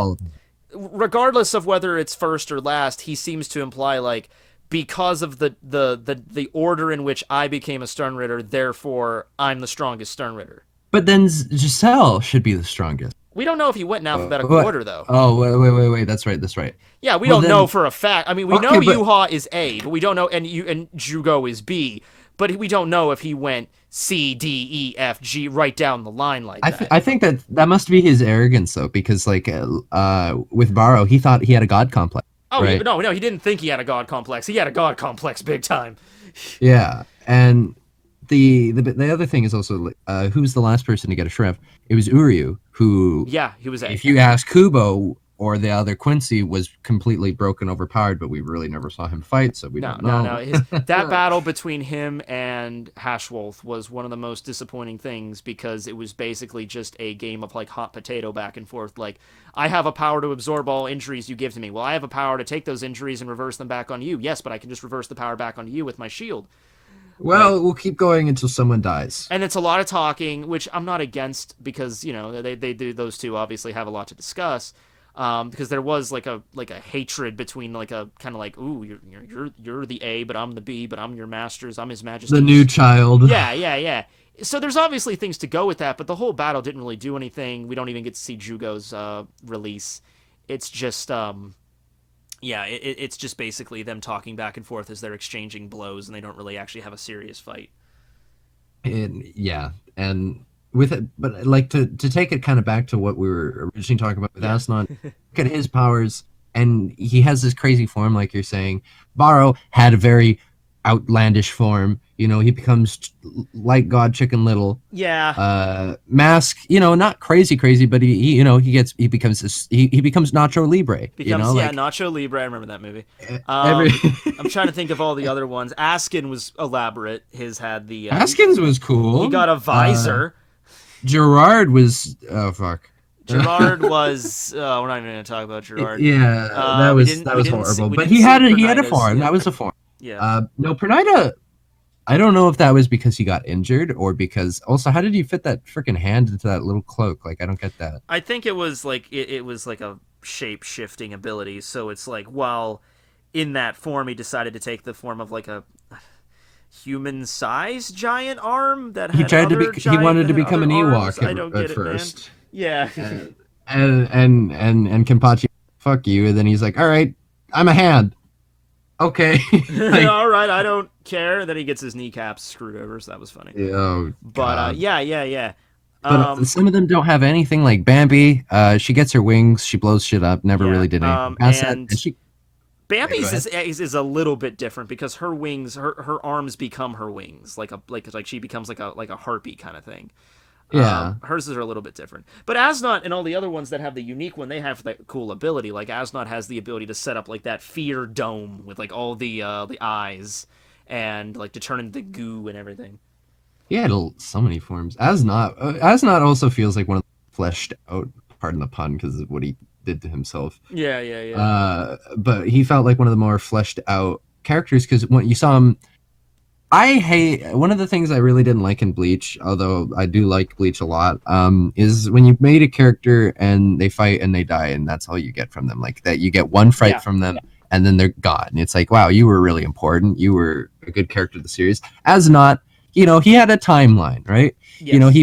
regardless of whether it's first or last, he seems to imply because of the order in which I became a Sternritter, therefore I'm the strongest Sternritter. But then Giselle should be the strongest. We don't know if he went in alphabetical order, though. Oh, wait. That's right. Yeah, we don't know for a fact. I mean, we know Yuha is A, but we don't know, and Jugo is B. but we don't know if he went C, D, E, F, G right down the line like that. I think that must be his arrogance though, because like with Barrow, he thought he had a god complex. Oh, right? no, he didn't think he had a god complex. He had a god complex big time. Yeah, and the other thing is also who was the last person to get a shrimp? It was Uryu, who He was. If you ask Kubo or the other Quincy, was completely broken, overpowered, but we really never saw him fight, so we don't know. No. That battle between him and Hashwolf was one of the most disappointing things because it was basically just a game of like hot potato back and forth. Like, I have a power to absorb all injuries you give to me. Well, I have a power to take those injuries and reverse them back on you. Yes, but I can just reverse the power back on you with my shield. Well, we'll keep going until someone dies. And it's a lot of talking, which I'm not against because, they do, those two obviously have a lot to discuss. Because there was like a hatred between like a kind of like, ooh, you're the A, but I'm the B, but I'm your master's, I'm his majesty. The new child. Yeah. So there's obviously things to go with that, but the whole battle didn't really do anything. We don't even get to see Jugo's release. It's just it's just basically them talking back and forth as they're exchanging blows, and they don't really actually have a serious fight. And with it, but like to take it kind of back to what we were originally talking about with Asnod, look at his powers, and he has this crazy form, like you're saying. Barrow had a very outlandish form. He becomes like God Chicken Little. Yeah. Mask, not crazy, but he becomes Nacho Libre. Nacho Libre. I remember that movie. I'm trying to think of all the other ones. Askin was elaborate. His had the Askins was cool. He got a visor. Gerard was Gerard was. We're not even going to talk about Gerard. Yeah, that was horrible. But he had a form. That was a form. Yeah. No, Pernida. I don't know if that was because he got injured or because also how did he fit that freaking hand into that little cloak? Like I don't get that. I think it was like it was like a shape shifting ability. So it's like while in that form he decided to take the form of like a human size giant arm that had he wanted to become an Ewok at first. Man. Yeah. and Kenpachi, fuck you, and then he's like, all right, I'm a hand. Okay. Like, all right, I don't care. Then he gets his kneecaps screwed over, so that was funny. Oh, but yeah. But some of them don't have anything. Like Bambi, she gets her wings, she blows shit up. Never really did anything. Bambi's is a little bit different because her wings, her arms become her wings, like she becomes like a harpy kind of thing. Yeah, hers are a little bit different. But Asnod and all the other ones that have the unique one, they have that cool ability. Like Asnod has the ability to set up like that fear dome with like all the eyes and like to turn into goo and everything. He had so many forms. Asnod also feels like one of the fleshed out. Pardon the pun, because of what he did to himself. Yeah. But he felt like one of the more fleshed out characters because when you saw him. I hate one of the things I really didn't like in Bleach, although I do like Bleach a lot, is when you made a character and they fight and they die and that's all you get from them. Like that you get one fight from them and then they're gone. It's like, wow, you were really important. You were a good character of the series. As not, he had a timeline, right? Yes.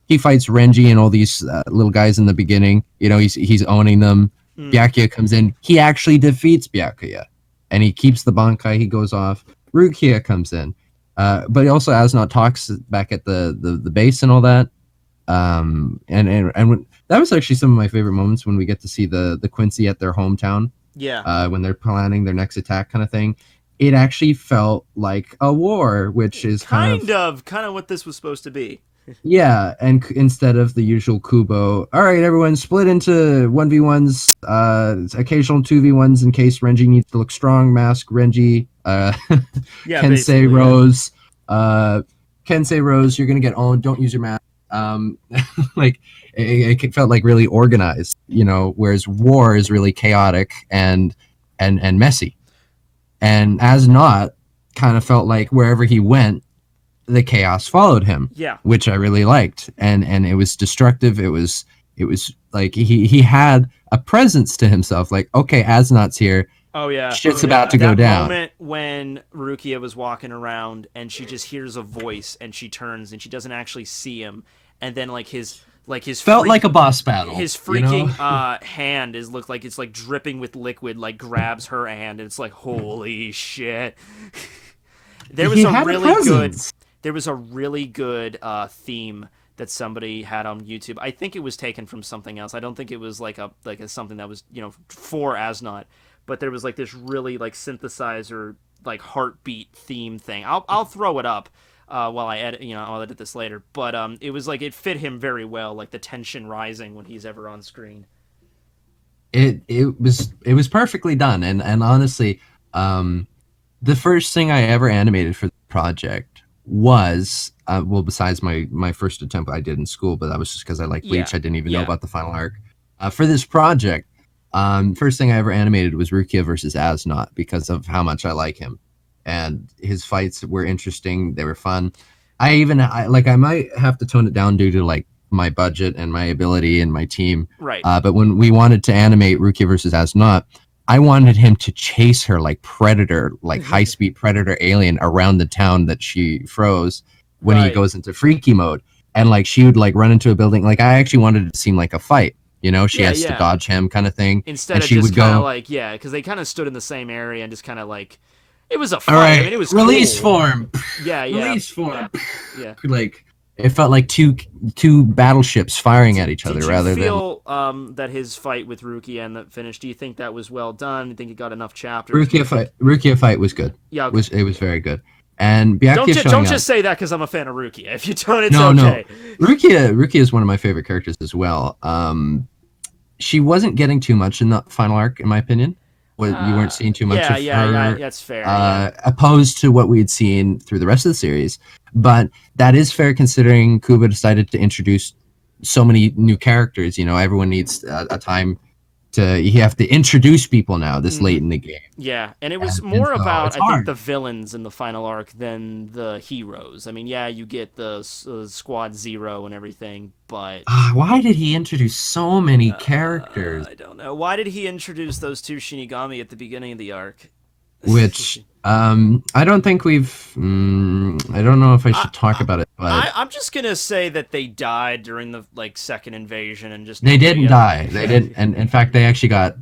He fights Rayjii and all these little guys in the beginning. He's owning them. Byakuya comes in. He actually defeats Byakuya and he keeps the Bankai. He goes off. Rukia comes in, but also Asnod talks back at the base and all that, and when, that was actually some of my favorite moments when we get to see the Quincy at their hometown. Yeah. When they're planning their next attack, kind of thing. It actually felt like a war, which is kind of what this was supposed to be. Yeah, and instead of the usual Kubo, all right, everyone split into 1v1s, occasional 2v1s in case Rayjii needs to look strong, mask Rayjii, Kensei Rose, Kensei Rose, you're going to get owned, don't use your mask. Like, it felt like really organized, whereas war is really chaotic and messy. And as Nodt kind of felt like wherever he went, the chaos followed him, which I really liked, and it was destructive. It was like he had a presence to himself. Like, okay, Asnod's here. Oh yeah, shit's about to go down. Moment when Rukia was walking around and she just hears a voice and she turns and she doesn't actually see him, and then his felt like a boss battle. His freaking hand looked like it's like dripping with liquid. Like grabs her hand and it's like holy shit. There was he a had really good. presence. There was a really good theme that somebody had on YouTube. I think it was taken from something else. I don't think it was like a something that was for Asnot, but there was like this really like synthesizer like heartbeat theme thing. I'll throw it up while I edit. I'll edit this later. But it was like it fit him very well, like the tension rising when he's ever on screen. It was perfectly done, and honestly, the first thing I ever animated for the project was besides my first attempt I did in school, but that was just because I liked Bleach. I didn't even know about the final arc. For this project, first thing I ever animated was Rukia versus Asnot because of how much I like him, and his fights were interesting. They were fun. I might have to tone it down due to like my budget and my ability and my team. Right. But when we wanted to animate Rukia versus Asnot, I wanted him to chase her like Predator, like high-speed Predator alien around the town that she froze when he goes into freaky mode. And like she would like run into a building. Like I actually wanted it to seem like a fight. She has to dodge him kind of thing. Instead of just kind of like, because they kind of stood in the same area and just kind of like, it was a fight. All right, I mean, it was release cool. form. Yeah. Release form. Yeah. Like it felt like two battleships firing at each other rather than. Did you feel that his fight with Rukia and the finish? Do you think that was well done? Do you think it got enough chapters? Rukia fight was good. Yeah, okay. It was very good. And Byakuya don't just say that because I'm a fan of Rukia. If you don't, it's okay. No. Rukia is one of my favorite characters as well. She wasn't getting too much in the final arc, in my opinion. You weren't seeing too much of her. Yeah, that's fair. Opposed to what we had seen through the rest of the series. But that is fair considering Kuba decided to introduce so many new characters. Everyone needs a time you have to introduce people now this late in the game. Yeah, and it was more about, I think, the villains in the final arc than the heroes. I mean, you get the Squad Zero and everything, but... why did he introduce so many characters? I don't know. Why did he introduce those two Shinigami at the beginning of the arc? Which... I don't think we've. I don't know if I should talk about it, but I'm just gonna say that they died during the second invasion and just. They didn't die. They didn't, and in fact, they actually got.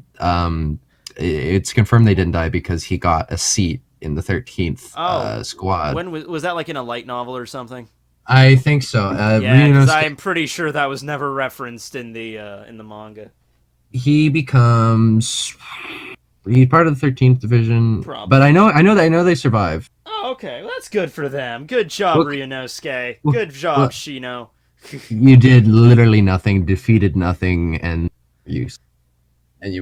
It's confirmed they didn't die because he got a seat in the 13th squad. When was that? Like in a light novel or something? I think so. Because I'm pretty sure that was never referenced in the manga. He becomes. He's part of the 13th division, Probably. But I know they survive. Oh, okay. Well, that's good for them. Good job, Ryunosuke. Good job, Shino. You did literally nothing, defeated nothing, and you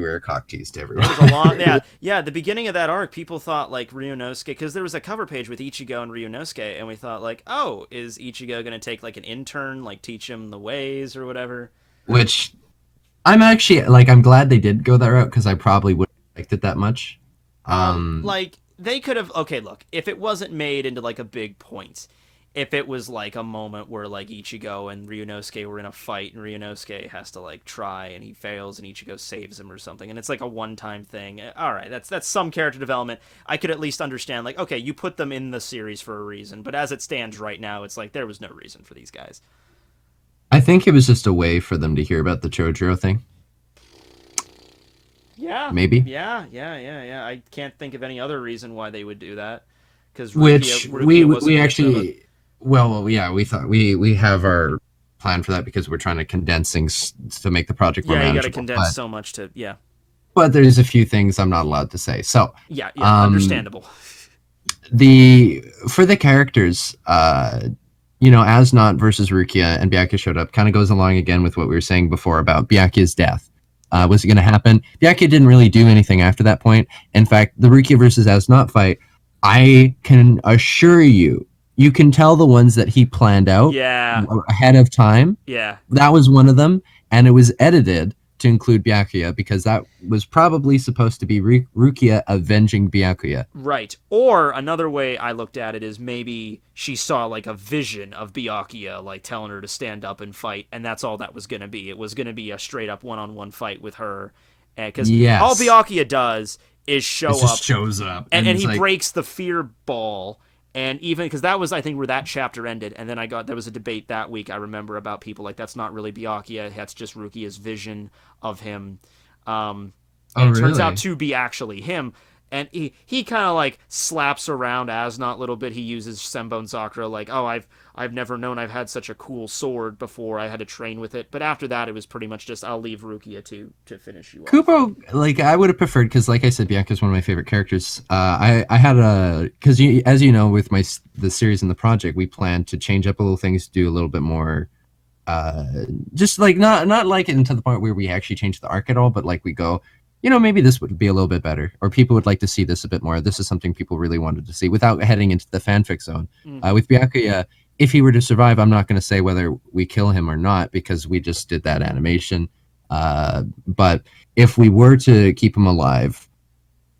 were a cock tease to everyone. It was a long, yeah. The beginning of that arc, people thought like Ryunosuke, because there was a cover page with Ichigo and Ryunosuke, and we thought like, oh, is Ichigo gonna take like an intern, like teach him the ways or whatever? Which I'm actually I'm glad they did go that route because I probably would. Liked it that much. They could have. Okay, look, if it wasn't made into like a big point, if it was like a moment where like Ichigo and Ryunosuke were in a fight and Ryunosuke has to like try and he fails and Ichigo saves him or something, and it's like a one-time thing. All right, that's some character development. I could at least understand. Like, okay, you put them in the series for a reason, but as it stands right now, it's like there was no reason for these guys. I think it was just a way for them to hear about the Chojuro thing. Yeah, maybe. Yeah. I can't think of any other reason why they would do that. Because we actually, we thought we have our plan for that because we're trying to condense things to make the project more manageable. You got to condense so much to But there's a few things I'm not allowed to say. So understandable. For the characters, Asnot versus Rukia and Byakuya showed up kind of goes along again with what we were saying before about Byakuya's death. Was it going to happen? Byakuya didn't really do anything after that point. In fact, the Rukia versus Asnot fight, I can assure you, you can tell the ones that he planned out ahead of time. Yeah. That was one of them, and it was edited to include Byakuya because that was probably supposed to be Rukia avenging Byakuya. Right. Or another way I looked at it is maybe she saw like a vision of Byakuya like telling her to stand up and fight, and that's all that was going to be. It was going to be a straight up one-on-one fight with her. Because all Byakuya does is shows up. And he breaks the fear ball. And even because that was, I think, where that chapter ended, and then there was a debate that week. I remember about people like that's not really Byakuya, that's just Rukia's vision of him. It turns out to be actually him. and he kind of like slaps around Asnot a little bit. He uses Senbon Sakura like, oh, I've never known I've had such a cool sword before. I had to train with it. But after that, it was pretty much just, I'll leave Rukia to finish you off. Kubo, like, I would have preferred, because like I said, Bianca's one of my favorite characters. I had because as you know, with the series and the project, we planned to change up a little things, do a little bit more, just like not like it to the point where we actually change the arc at all, but like we go, maybe this would be a little bit better, or people would like to see this a bit more. This is something people really wanted to see without heading into the fanfic zone. With Byakuya, if he were to survive, I'm not going to say whether we kill him or not, because we just did that animation. But if we were to keep him alive,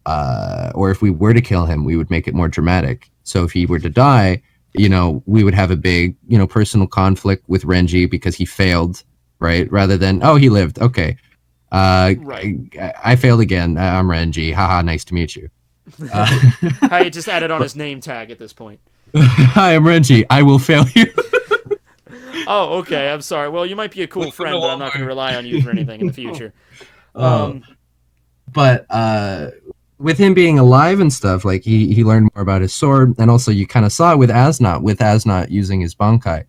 or if we were to kill him, we would make it more dramatic. So if he were to die, we would have a big, personal conflict with Rayjii because he failed, right? Rather than, oh, he lived. Okay. Right. I failed again. I'm Rayjii. Haha, nice to meet you. I just added on his name tag at this point. Hi, I'm Rayjii. I will fail you. Oh, okay. I'm sorry. Well, you might be a cool friend, but I'm not going to rely on you for anything in the future. But with him being alive and stuff, like he learned more about his sword, and also you kind of saw it with Asnot using his Bankai.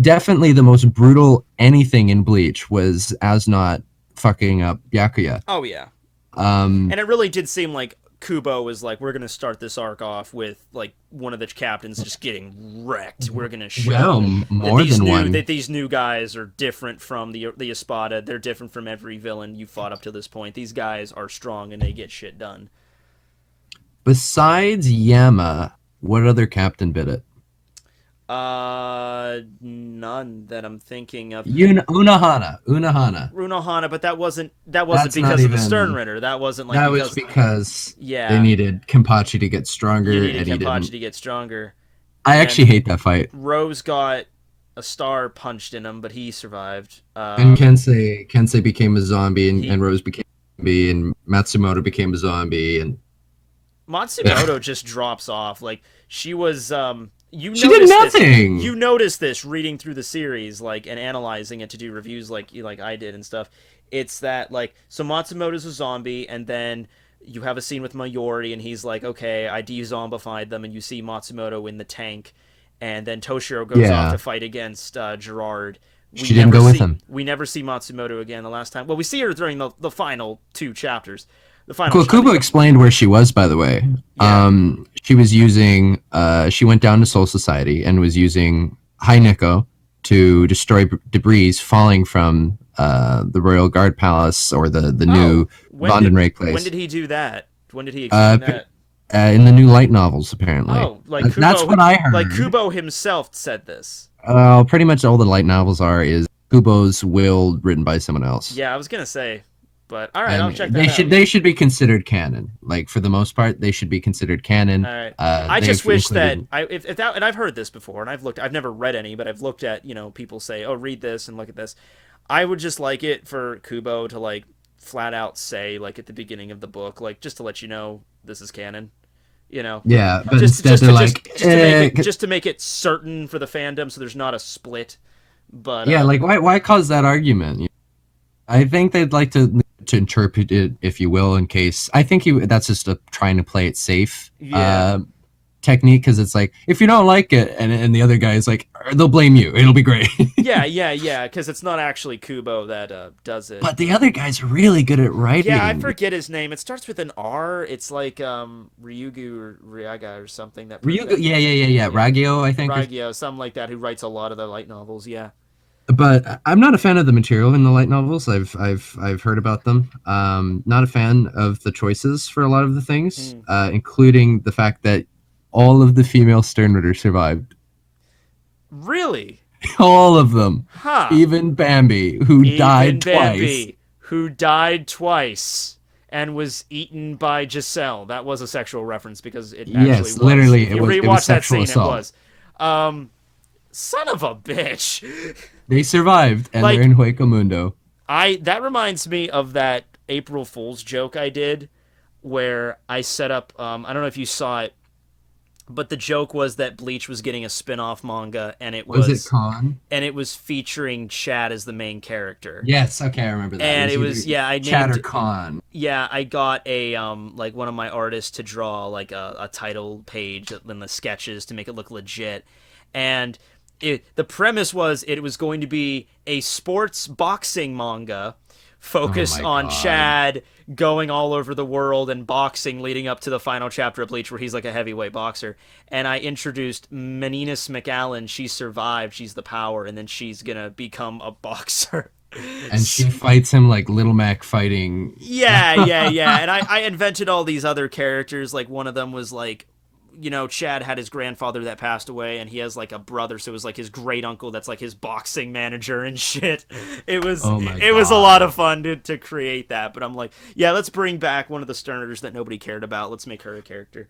Definitely the most brutal anything in Bleach was Asnot fucking up Byakuya. Oh yeah. And it really did seem like Kubo was like, we're gonna start this arc off with like one of the captains just getting wrecked. We're gonna show that these new guys are different from the Espada. They're different from every villain you fought up to this point. These guys are strong and they get shit done. Besides Yama, what other captain bit it? None that I'm thinking of. Unohana, but that wasn't because of the Sternritter. That wasn't like that was because they needed Kenpachi to get stronger. To get stronger. I actually hate that fight. Rose got a star punched in him, but he survived. And Kensei became a zombie, and Rose became a zombie, and Matsumoto became a zombie, and Matsumoto just drops off. Like she was. She did nothing. You noticed this reading through the series, like, and analyzing it to do reviews, like I did and stuff. It's that like, so Matsumoto's a zombie, and then you have a scene with Mayuri, and he's like, okay, I de-zombified them, and you see Matsumoto in the tank, and then Toshiro goes off to fight against Gerard. She didn't go with him. We never see Matsumoto again the last time. Well, we see her during the final 2 chapters. Kubo explained where she was, by the way. Yeah. She was using, she went down to Soul Society and was using Haineko to destroy debris falling from the Royal Guard Palace, or the new Vandenrake place. When did he do that? When did he explain that? In the new light novels, apparently. Oh, like Kubo, that's what I heard. Like Kubo himself said this. Pretty much all the light novels is Kubo's will written by someone else. Yeah, I was gonna say. But all right, I'll check that out. They should be considered canon. Like, for the most part, they should be considered canon. All right. I just wish that if that, and I've heard this before, and I've never read any, but I've looked at, people say, oh, read this and look at this. I would just like it for Kubo to like flat out say, like, at the beginning of the book, like, just to let you know this is canon. Yeah, but instead just to make it certain for the fandom, so there's not a split. But yeah, like why cause that argument? I think they'd like to interpret it, if you will, in case. I think that's just trying to play it safe technique, because it's like, if you don't like it, and the other guy is like, they'll blame you. It'll be great. yeah, because it's not actually Kubo that does it. But the other guy's really good at writing. Yeah, I forget his name. It starts with an R. It's like Ryugu or Ryaga or something. Ryugu, yeah. Ragyo, I think. Ragyo, something like that, who writes a lot of the light novels, yeah. But I'm not a fan of the material in the light novels. I've heard about them. Not a fan of the choices for a lot of the things, including the fact that all of the female Sternritter survived. Really? All of them. Huh. Even Bambi, who died twice and was eaten by Giselle. That was a sexual reference, because it actually was. Literally, if you rewatch that scene, assault. It was. Son of a bitch. They survived, and they're in Hueco Mundo. That reminds me of that April Fool's joke I did, where I set up, I don't know if you saw it, But the joke was that Bleach was getting a spin-off manga, and it Was it Con? and it was featuring Chad as the main character. Yes, okay, I remember that. And it was I Chad named or Con. yeah, I got a like one of my artists to draw like a title page and the sketches to make it look legit. And the premise was it was going to be a sports boxing manga focused on Chad going all over the world and boxing leading up to the final chapter of Bleach where he's like a heavyweight boxer. And I introduced Menina's McAllen. She survived. She's the power. And then she's going to become a boxer. And she fights him like Little Mac fighting. Yeah. And I invented all these other characters. Like one of them was like, you know, Chad had his grandfather that passed away, and he has like a brother, so it was like his great uncle that's like his boxing manager and shit. It was was a lot of fun to create that. But I'm like, yeah, let's bring back one of the Sterners that nobody cared about. Let's make her a character.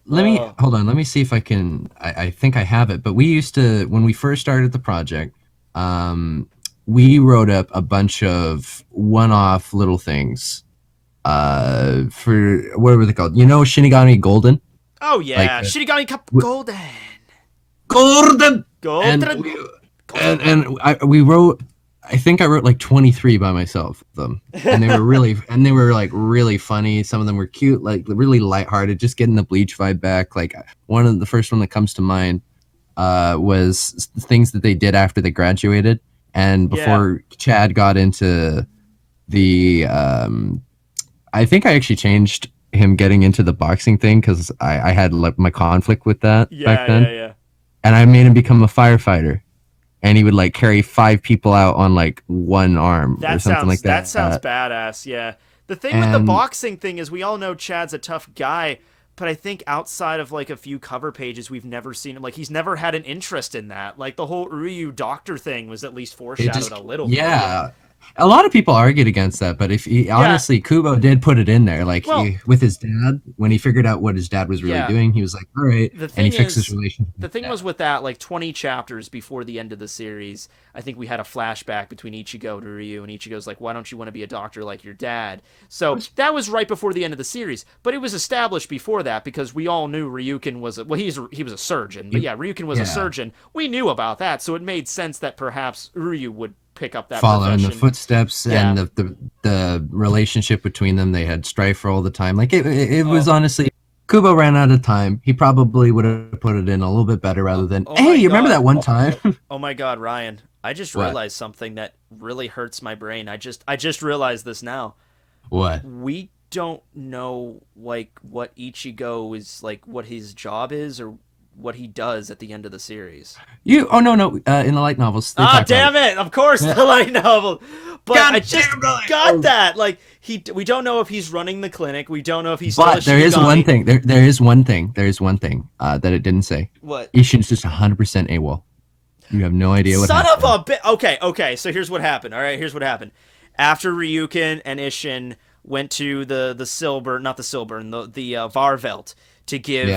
Hold on. Let me see if I can. I think I have it. But we used to, when we first started the project, we wrote up a bunch of one-off little things. For what were they called? You know, Shinigami Golden. Oh yeah, like, Shinigami Cup Golden. We wrote. I think I wrote like 23 by myself of them, and they were like really funny. Some of them were cute, like really lighthearted, just getting the Bleach vibe back. Like the first one that comes to mind was things that they did after they graduated and before Chad got into the. I think I actually changed him getting into the boxing thing because I had like my conflict with that back then. Yeah. And I made him become a firefighter, and he would like carry 5 people out on like one arm or something like that. That sounds badass. Yeah. The thing with the boxing thing is we all know Chad's a tough guy, but I think outside of like a few cover pages, we've never seen him. Like he's never had an interest in that. Like the whole Ryu doctor thing was at least foreshadowed a little bit. Yeah. A lot of people argued against that, but honestly, Kubo did put it in there. Like with his dad, when he figured out what his dad was really doing, he was like, "All right," and he fixed his relationship. The thing was with that, like 20 chapters before the end of the series, I think we had a flashback between Ichigo to Ryu, and Ichigo's like, "Why don't you want to be a doctor like your dad?" So that was right before the end of the series, but it was established before that because we all knew Ryukin was he was a surgeon. But yeah, Ryukin was a surgeon. We knew about that, so it made sense that perhaps Ryu would pick up that follow profession. in the footsteps and the relationship between them. They had strife for all the time. Like it was honestly, Kubo ran out of time. He probably would have put it in a little bit better rather than hey, you remember that one time? Oh my god, Ryan, I just realized something that really hurts my brain. I just realized this now. What? We don't know like what Ichigo is like, what his job is or what he does at the end of the series. In the light novels. Damn it! Of course, the light novel. But God, I just got that. Like we don't know if he's running the clinic. We don't know if he's. But there is one thing. There is one thing. That it didn't say. What? Ishin's just 100% AWOL. You have no idea what happened. Son of a bit. Okay. So here's what happened. All right, here's what happened. After Ryukin and Isshin went to the Varvelt to give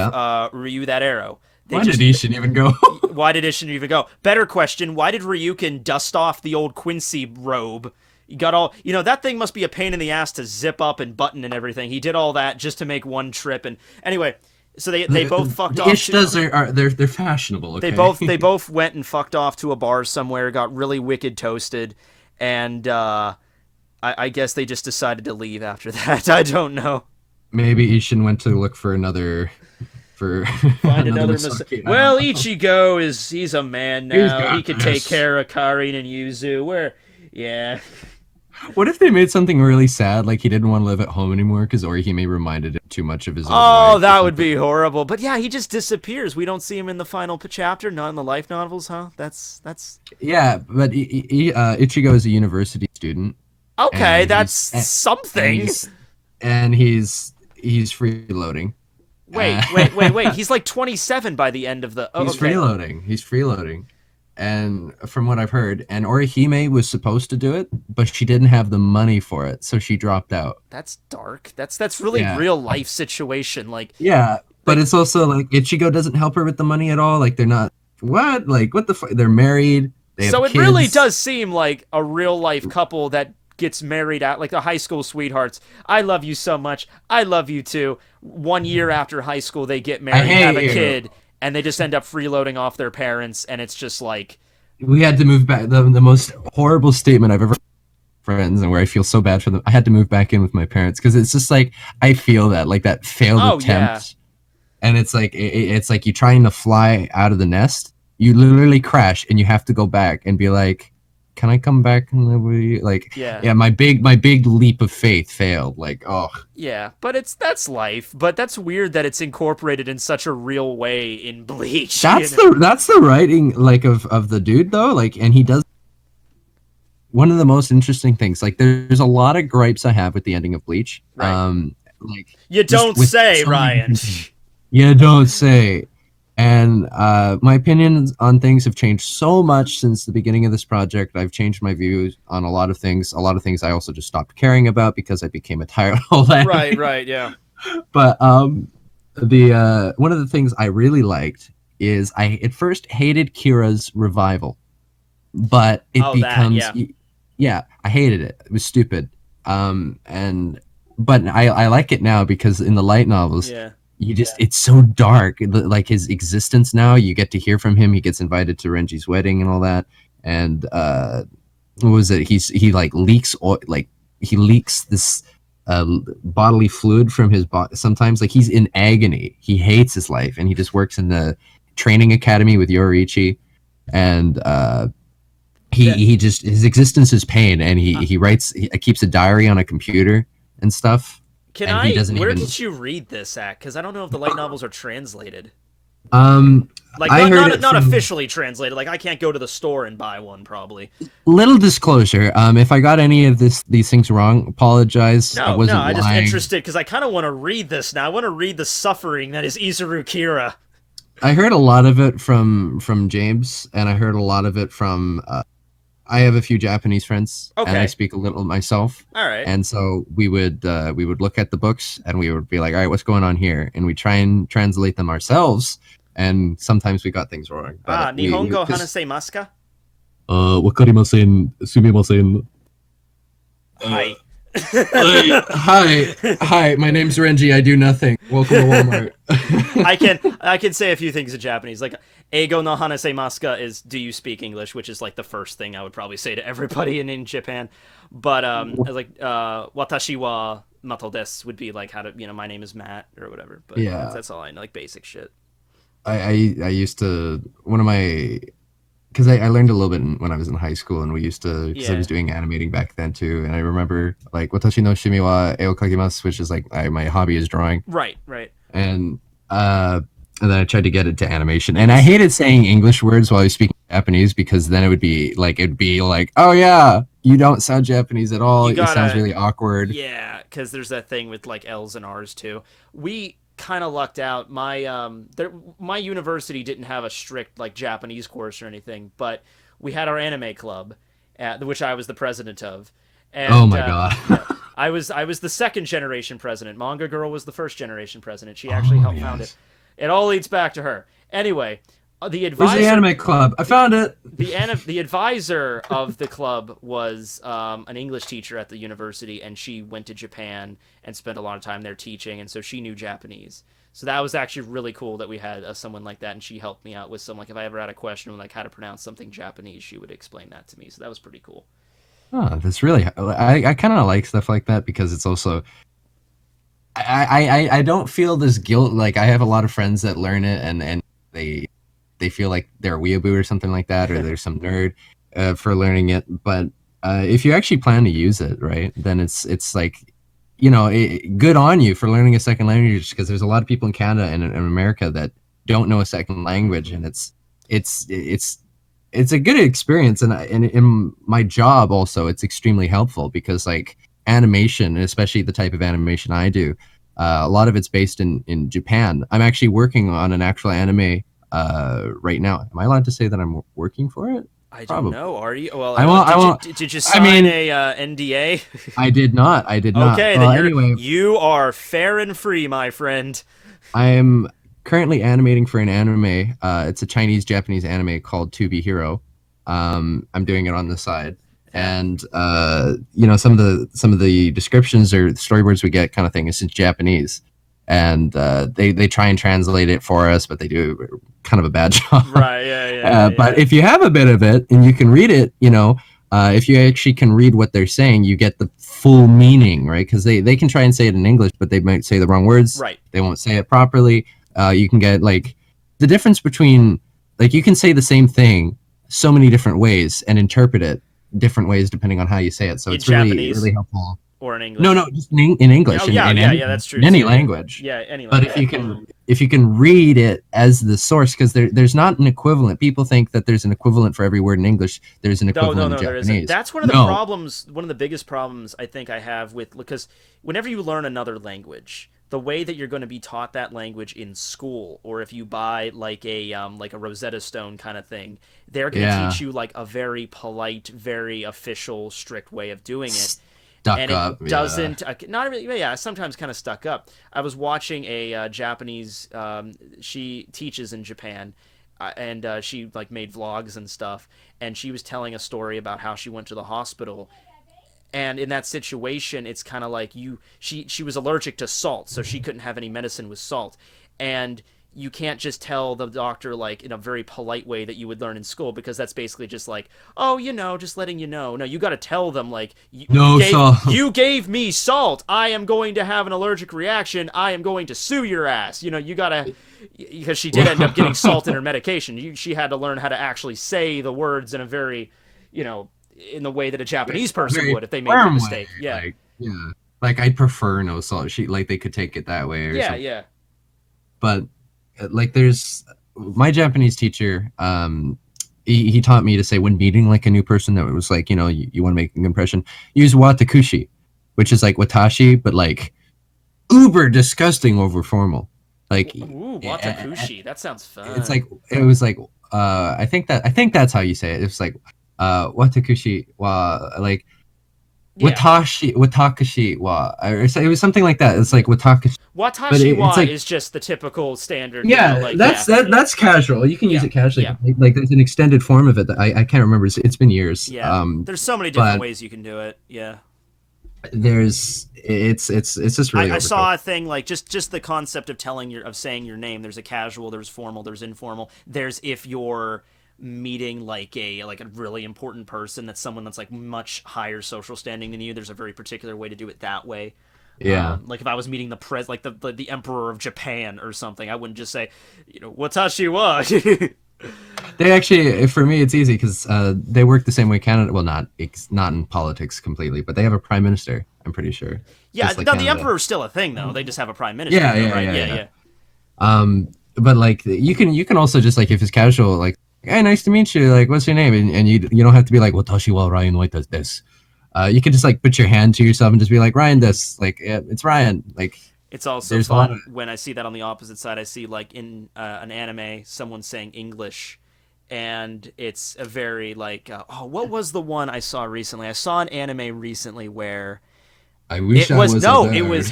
Ryu that arrow. Why did Isshin even go? Why did Isshin even go? Better question, why did Ryukin dust off the old Quincy robe? You got all, that thing must be a pain in the ass to zip up and button and everything. He did all that just to make one trip. And anyway, so they both fucked off. Ish does they're fashionable. Okay? They both went and fucked off to a bar somewhere, got really wicked toasted, and I guess they just decided to leave after that. I don't know. Maybe Isshin went to look for another. Find another mistake. Well, Ichigo he's a man now. He can take care of Karin and Yuzu. What if they made something really sad, like he didn't want to live at home anymore because Orihime reminded him too much of his own life? That would be horrible. But yeah, he just disappears. We don't see him in the final chapter, not in the life novels, huh? That's. Yeah, but Ichigo is a university student. Okay, that's something. And he's freeloading. Wait. He's like 27 by the end of the... He's freeloading. And from what I've heard, and Orihime was supposed to do it, but she didn't have the money for it, so she dropped out. That's dark. That's really real life situation. Like but it's also like Ichigo doesn't help her with the money at all. Like they're not... What? Like what the fuck? They're married. They have kids. Really does seem like a real life couple that gets married out, like the high school sweethearts. I love you so much. I love you too. 1 year after high school, they get married, have a kid, and they just end up freeloading off their parents, and it's just like... We had to move back. The most horrible statement I've ever friends, and where I feel so bad for them. I had to move back in with my parents because it's just like I feel that like that failed attempt, and it's like it's like you trying to fly out of the nest, you literally crash, and you have to go back and be like, "Can I come back and live with you?" Like, yeah, my big leap of faith failed. Like, oh, yeah, but that's life. But that's weird that it's incorporated in such a real way in Bleach. That's the writing like of the dude though, like, and he does. One of the most interesting things, like there's a lot of gripes I have with the ending of Bleach. Right. Like you don't say, Ryan. You don't say. And my opinions on things have changed so much since the beginning of this project. I've changed my views on a lot of things. A lot of things I also just stopped caring about because I became a tire hole. Right, yeah. But the one of the things I really liked is I at first hated Kira's revival, but it becomes. Yeah, I hated it. It was stupid. But I like it now because in the light novels, it's so dark. Like his existence now, you get to hear from him. He gets invited to Renji's wedding and all that. And what was it? He like leaks he leaks this bodily fluid from his body. Sometimes like he's in agony. He hates his life, and he just works in the training academy with Rayjii, and he just his existence is pain, and he keeps a diary on a computer and stuff. Where did you read this at? Because I don't know if the light novels are translated. Like not officially translated. Like I can't go to the store and buy one. Probably. Little disclosure. If I got any of these things wrong, apologize. I wasn't lying. I'm just interested because I kind of want to read this now. I want to read the suffering that is Izuru Kira. I heard a lot of it from James, and I heard a lot of it from. I have a few Japanese friends, and I speak a little myself. All right. And so we would look at the books, and we would be like, all right, what's going on here? And we try and translate them ourselves, and sometimes we got things wrong. Nihongo hanasemasu ka? Wakarimasen, sumimasen. Hi. Hi, my name's Rayjii. I do nothing. Welcome to Walmart. I can say a few things in Japanese. Like Eigo no hanasemasu ka is do you speak English, which is like the first thing I would probably say to everybody in Japan. But like watashi wa Mato desu would be like how to my name is Matt or whatever. But that's all I know, like basic shit. I used to because I learned a little bit when I was in high school, and we used to, because I was doing animating back then too, and I remember like watashi no shimi wa e o kakimasu, which is like my hobby is drawing. Right. And then I tried to get it to animation, and I hated saying English words while I was speaking Japanese because then it'd be like, oh yeah, you don't sound Japanese at all. It sounds really awkward. Yeah, because there's that thing with like L's and R's too. We kind of lucked out. My university didn't have a strict like Japanese course or anything, but we had our anime club, which I was the president of. And, oh my god! I was the second generation president. Manga Girl was the first generation president. She actually helped found it. It all leads back to her. Anyway, the advisor. Where's the anime club? I found it. The advisor of the club was an English teacher at the university, and she went to Japan and spent a lot of time there teaching, and so she knew Japanese. So that was actually really cool that we had someone like that, and she helped me out with some, like, if I ever had a question on like how to pronounce something Japanese, she would explain that to me. So that was pretty cool. Oh, that's really. I kind of like stuff like that because it's also. I don't feel this guilt. Like I have a lot of friends that learn it, and they feel like they're a weeaboo or something like that, or there's some nerd for learning it. But if you actually plan to use it, right, then it's like, good on you for learning a second language, because there's a lot of people in Canada and in America that don't know a second language, and it's a good experience. And in my job also, it's extremely helpful because like animation, and especially the type of animation I do, a lot of it's based in Japan. I'm actually working on an actual anime right now. Am I allowed to say that I'm working for it? I don't know. Are you? Well, I won't. Did you sign a NDA? I did not. Okay, then anyway, you are fair and free, my friend. I am currently animating for an anime. It's a Chinese-Japanese anime called To Be Hero. I'm doing it on the side. And you know, some of the descriptions or storyboards we get kind of thing is in Japanese, and they try and translate it for us, but they do kind of a bad job. Right. Yeah. But if you have a bit of it and you can read it, you know, if you actually can read what they're saying, you get the full meaning, right? Because they can try and say it in English, but they might say the wrong words. Right. They won't say it properly. You can get like the difference between, like, you can say the same thing so many different ways and interpret it different ways depending on how you say it. So it's really, really helpful. Or in English? No, just in English. Oh, in that's true. In any language. Yeah, any language. But if you can read it as the source, because there's not an equivalent. People think that there's an equivalent for every word in English. There's an equivalent in Japanese. There isn't. That's one of the problems. One of the biggest problems I think I have with, because whenever you learn another language, the way that you're going to be taught that language in school, or if you buy like a Rosetta Stone kind of thing, they're going to teach you like a very polite, very official, strict way of doing it. It doesn't not really, sometimes kind of stuck up. I was watching a Japanese, she teaches in Japan, and she like made vlogs and stuff, and she was telling a story about how she went to the hospital, and in that situation it's kind of like she was allergic to salt, so she couldn't have any medicine with salt, and you can't just tell the doctor like in a very polite way that you would learn in school, because that's basically just like, oh, you know, just letting you know. No, you got to tell them like, you gave me salt. I am going to have an allergic reaction. I am going to sue your ass. You know, you got to, because she did end up getting salt in her medication. She had to learn how to actually say the words in a very, you know, in the way that a Japanese person would if they made a mistake. Way. Like I prefer no salt. They could take it that way. Or something. But like there's my Japanese teacher, he taught me to say when meeting like a new person that was like, you know, you want to make an impression, use watakushi, which is like watashi, but like uber disgusting over formal. Like, ooh, watakushi, that sounds fun. It's like, it was like, I think that's how you say it. It's like watakushi wa, like watakushi wa, or it was something like that. It's like watakushi. Watashi wa is just the typical standard. Yeah, you know, like, that's casual. You can use it casually. Yeah. Like there's an extended form of it that I can't remember. It's been years. Yeah, there's so many different ways you can do it. Yeah. It's just really. I saw a thing like just the concept of saying your name. There's a casual, there's formal, there's informal. There's if you're meeting like a really important person, that's someone that's like much higher social standing than you. There's a very particular way to do it that way. Yeah, like if I was meeting the emperor of Japan or something, I wouldn't just say, you know, watashi wa. They actually, for me, it's easy because they work the same way Canada. Well, not in politics completely, but they have a prime minister. I'm pretty sure. Yeah, like the emperor's still a thing though. They just have a prime minister. Yeah. But like you can also just like if it's casual, like, hey, nice to meet you. Like, what's your name? And you don't have to be like watashi wa Ryan White does this. You can just like put your hand to yourself and just be like Ryan this. Like, yeah, it's Ryan. Like. It's also fun when I see that on the opposite side. I see like in an anime, someone saying English, and it's a very like, what was the one I saw recently? I saw an anime recently where it was.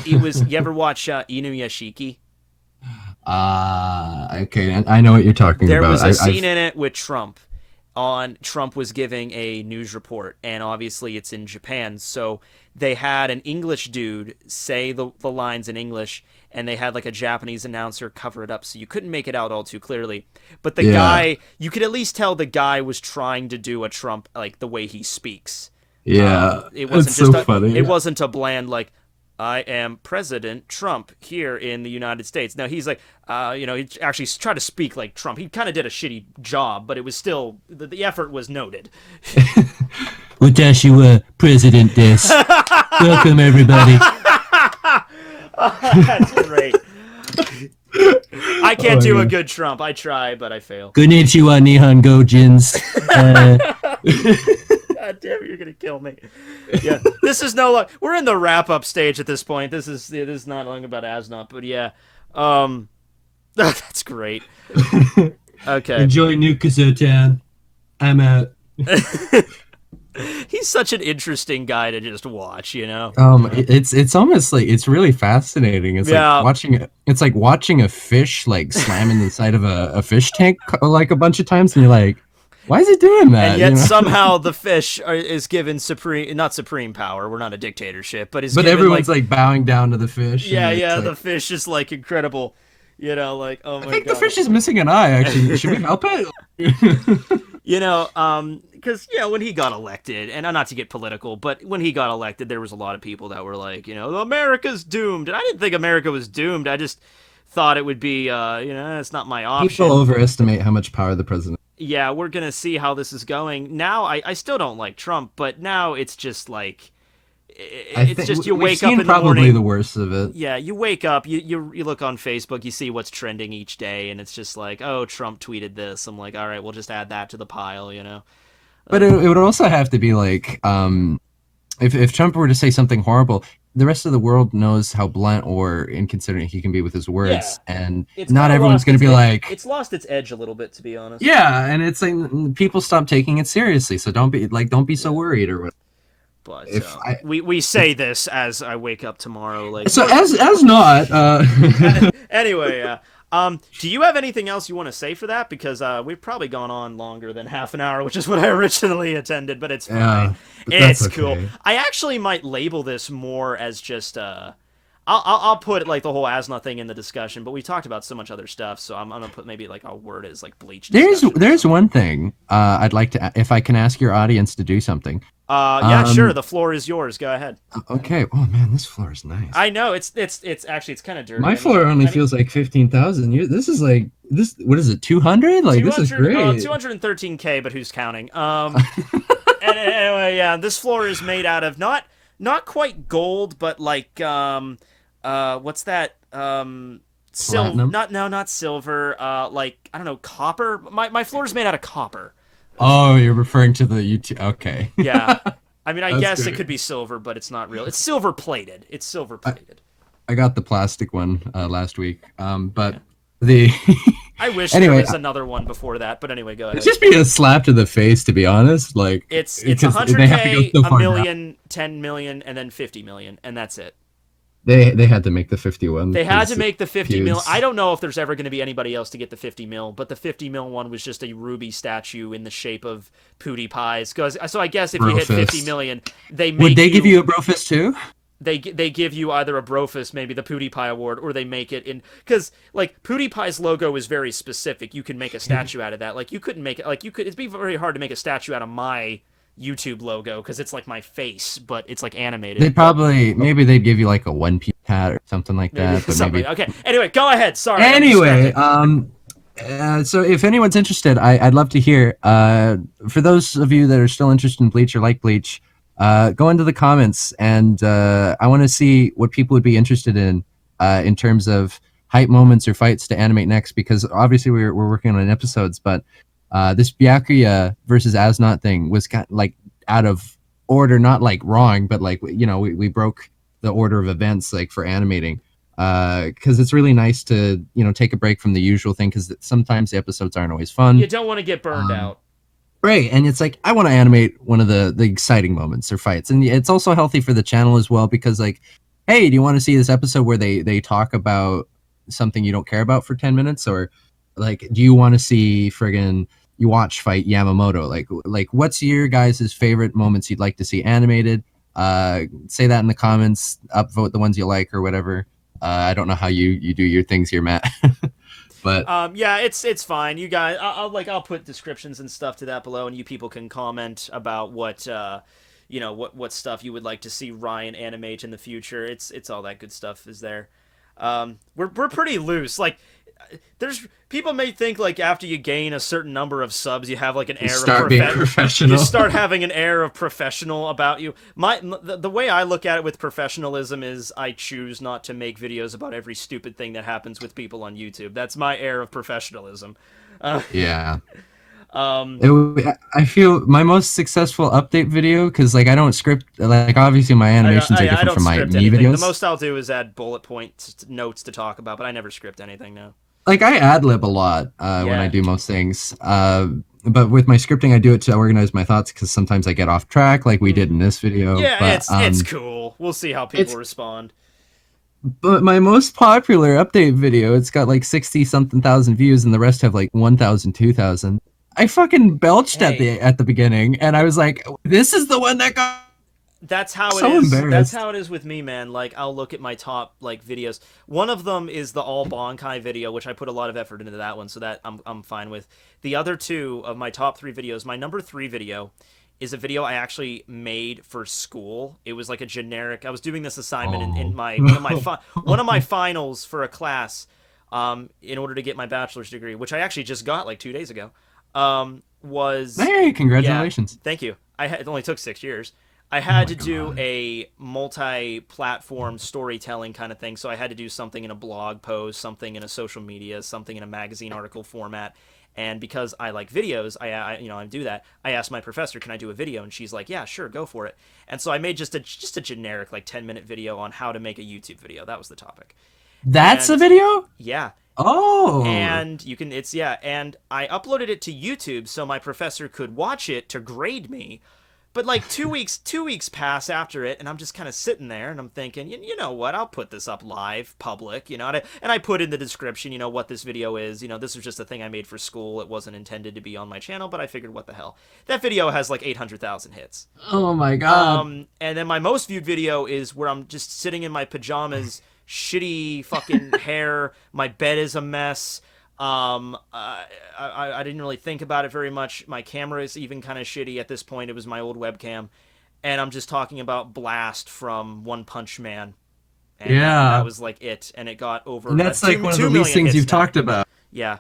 You ever watch Inuyashiki? Okay, and I know what you're talking about. There was a scene in it with Trump. Trump was giving a news report, and obviously it's in Japan, so they had an English dude say the lines in English, and they had like a Japanese announcer cover it up, so you couldn't make it out all too clearly. But the guy, you could at least tell the guy was trying to do a Trump, like the way he speaks. Yeah, it wasn't so funny. It wasn't a bland like, I am President Trump here in the United States. Now he's like, you know, he actually tried to speak like Trump. He kind of did a shitty job, but it was still, the effort was noted. Watashi wa President desu. Welcome everybody. That's great. I can't do a good Trump. I try, but I fail. Konnichiwa Nihon Gojins. God damn it, you're gonna kill me. Yeah, this is no longer. We're in the wrap up stage at this point. This is not long about Asnot, but yeah, that's great. Okay, enjoy Nukazotan. I'm out. He's such an interesting guy to just watch, you know. It's almost like it's really fascinating. It's like watching it. It's like watching a fish like slam in the side of a fish tank like a bunch of times, and you're like, Why is it doing that? And yet somehow the fish is given not supreme power. We're not a dictatorship, but but everyone's like bowing down to the fish. Yeah, the fish is like incredible. Like, oh my god. I think the fish is missing an eye. Actually, should we help it? Because when he got elected, and not to get political, but when he got elected, there was a lot of people that were like, America's doomed, and I didn't think America was doomed. I just thought it would be, it's not my option. People overestimate how much power the president. Yeah, we're gonna see how this is going. Now, I still don't like Trump, but now it's just like, it's just you wake up in the morning. Probably the worst of it. Yeah, you wake up, you look on Facebook, you see what's trending each day, and it's just like, oh, Trump tweeted this. I'm like, all right, we'll just add that to the pile, But it would also have to be like, if Trump were to say something horrible, the rest of the world knows how blunt or inconsiderate he can be with his words, and not everyone's going to be like. It's lost its edge a little bit, to be honest. Yeah, and it's like people stop taking it seriously, so don't be so worried or whatever. But we say this as I wake up tomorrow, like so as not. Anyway, do you have anything else you want to say for that? Because we've probably gone on longer than half an hour, which is what I originally intended, but it's fine. Yeah, it's cool. I actually might label this more as just I'll put like the whole Asna thing in the discussion, but we talked about so much other stuff, so I'm gonna put maybe like I'll word it as like Bleach. There's one thing I'd like to, if I can ask your audience to do something. Yeah, sure. The floor is yours. Go ahead. Okay. Oh man, this floor is nice. I know it's actually it's kind of dirty. My floor only feels like 15,000. This is like this. What is it? 200? Like this is great. 213K, but who's counting? Anyway, yeah, this floor is made out of not quite gold, but like what's that? Silver? Not silver. Like I don't know, copper. My floor is made out of copper. Oh, you're referring to the YouTube. Okay. Yeah. I mean, I guess it could be silver, but it's not real. It's silver plated. I got the plastic one last week. But the I wish there was another one before that, but anyway, go ahead. It's just be a slap to the face, to be honest. Like it's 100K, a million, 10 million, and then 50 million, and that's it. They had to make the 51. They had to make the 50 mil. I don't know if there's ever going to be anybody else to get the 50 mil, but the 50 mil one was just a ruby statue in the shape of PewDiePie's. So I guess if you hit 50 million, would they give you a Brofist too? They give you either a Brofist, maybe the PewDiePie award, or they make it in, because like PewDiePie's logo is very specific. You can make a statue out of that. Like you couldn't make it. Like you could. It'd be very hard to make a statue out of my YouTube logo because it's like my face, but it's like animated. Maybe they'd give you like a One Piece hat or something like that. But maybe okay. Anyway, go ahead. Sorry. Anyway, so if anyone's interested, I'd love to hear. For those of you that are still interested in Bleach or like Bleach, go into the comments, and I want to see what people would be interested in terms of hype moments or fights to animate next. Because obviously we're working on episodes, but. This Byakuya versus Asnot thing was like out of order, not like wrong, but like we broke the order of events like for animating. Because it's really nice to take a break from the usual thing, because sometimes the episodes aren't always fun. You don't want to get burned out. Right, and it's like I want to animate one of the exciting moments or fights, and it's also healthy for the channel as well, because like, hey, do you want to see this episode where they talk about something you don't care about for 10 minutes, or like, do you want to see friggin' you watch fight Yamamoto? Like what's your guys' favorite moments you'd like to see animated? Say that in the comments, upvote the ones you like or whatever. I don't know how you do your things here, Matt. But yeah, it's fine. You guys, I'll put descriptions and stuff to that below, and you people can comment about what what stuff you would like to see Ryan animate in the future. It's all that good stuff is there. We're pretty loose. Like, there's people may think like after you gain a certain number of subs, you have like an air of professional. You start having an air of professional about you. The way I look at it with professionalism is I choose not to make videos about every stupid thing that happens with people on YouTube. That's my air of professionalism. Yeah. I feel my most successful update video, because like I don't script, like obviously my animations are different from my me videos. The most I'll do is add bullet points notes to talk about, but I never script anything now. Like I ad lib a lot when I do most things, but with my scripting I do it to organize my thoughts, because sometimes I get off track, like we did in this video. Yeah, but, it's cool. We'll see how people respond. But my most popular update video, it's got like 60 something thousand views, and the rest have like 1,000, 2,000. I fucking belched Hey. at the beginning, and I was like, "This is the one that got." That's how it So is. That's embarrassed. how it is with me, man. Like I'll look at my top like videos. One of them is the all Bonkai video, which I put a lot of effort into that one, so that I'm fine with. The other two of my top 3 videos, my number 3 video is a video I actually made for school. It was like a generic. I was doing this assignment in Oh. my one of my finals for a class, in order to get my bachelor's degree, which I actually just got like 2 days ago. Was Hey, Yeah, congratulations. thank you. It only took 6 years. I Oh had my to do god. a multi-platform storytelling kind of thing, so I had to do something in a blog post, something in a social media, something in a magazine article format. And because I like videos, I do that. I asked my professor, "Can I do a video?" And she's like, "Yeah, sure, go for it." And so I made just a generic like 10-minute video on how to make a YouTube video. That was the topic. That's a And video? yeah, Oh. and you can it's yeah, and I uploaded it to YouTube so my professor could watch it to grade me. But like 2 weeks pass after it, and I'm just kind of sitting there, and I'm thinking, you know what? I'll put this up live, public, and I put in the description, what this video is. This was just a thing I made for school. It wasn't intended to be on my channel, but I figured, what the hell? That video has like 800,000 hits. Oh my god. And then my most viewed video is where I'm just sitting in my pajamas, shitty fucking hair. My bed is a mess. I didn't really think about it very much. My camera is even kind of shitty at this point. It was my old webcam, and I'm just talking about Blast from One Punch Man, and that Yeah. was like it. And it got over And that's like one of the two least million things hits you've now. talked about. Yeah.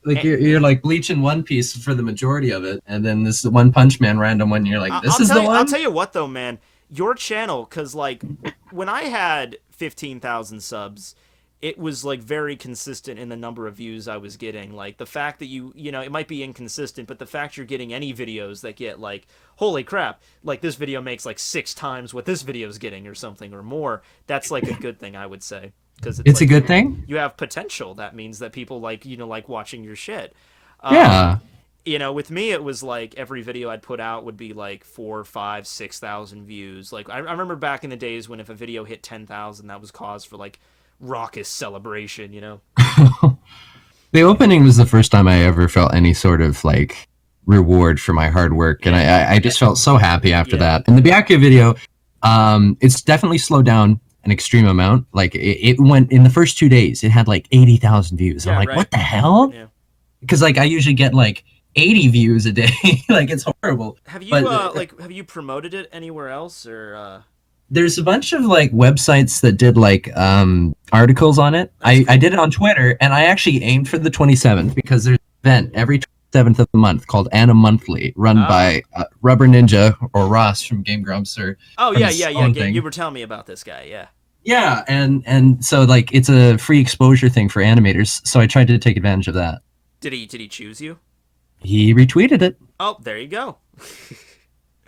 Like And, you're like Bleach and One Piece for the majority of it, and then this One Punch Man random one. You're like, this I'll is tell the you. I'll one. tell you what though, man. Your channel, cause like when I had 15,000 subs, it was like very consistent in the number of views I was getting. Like the fact that it might be inconsistent, but the fact you're getting any videos that get like, holy crap, like this video makes like 6 times what this video's getting or something or more. That's like a good thing, I would say, because it's It's a like good thing. you have potential. That means that people like watching your shit. Yeah. With me, it was like every video I'd put out would be like 4, 5, 6,000 views. Like I remember back in the days when if a video hit 10,000, that was cause for like raucous celebration. The opening was the first time I ever felt any sort of like reward for my hard work, and I just felt so happy after Yeah. that. And the Byakuya video, it's definitely slowed down an extreme amount. Like it went in the first 2 days, it had like 80,000 views. I'm Yeah, like, right. what the hell? Yeah. Because like I usually get like 80 views a day. Like it's horrible. Have you But have you promoted it anywhere else or? there's a bunch of like websites that did like articles on it. I did it on Twitter, and I actually aimed for the 27th because there's an event every 27th of the month called Anna Monthly, run by Rubber Ninja or Ross from Game Grumps. Or Oh from yeah, his yeah, yeah. own thing. You were telling me about this guy. Yeah. Yeah, and so like it's a free exposure thing for animators. So I tried to take advantage of that. Did he choose you? He retweeted it, Oh, there you go.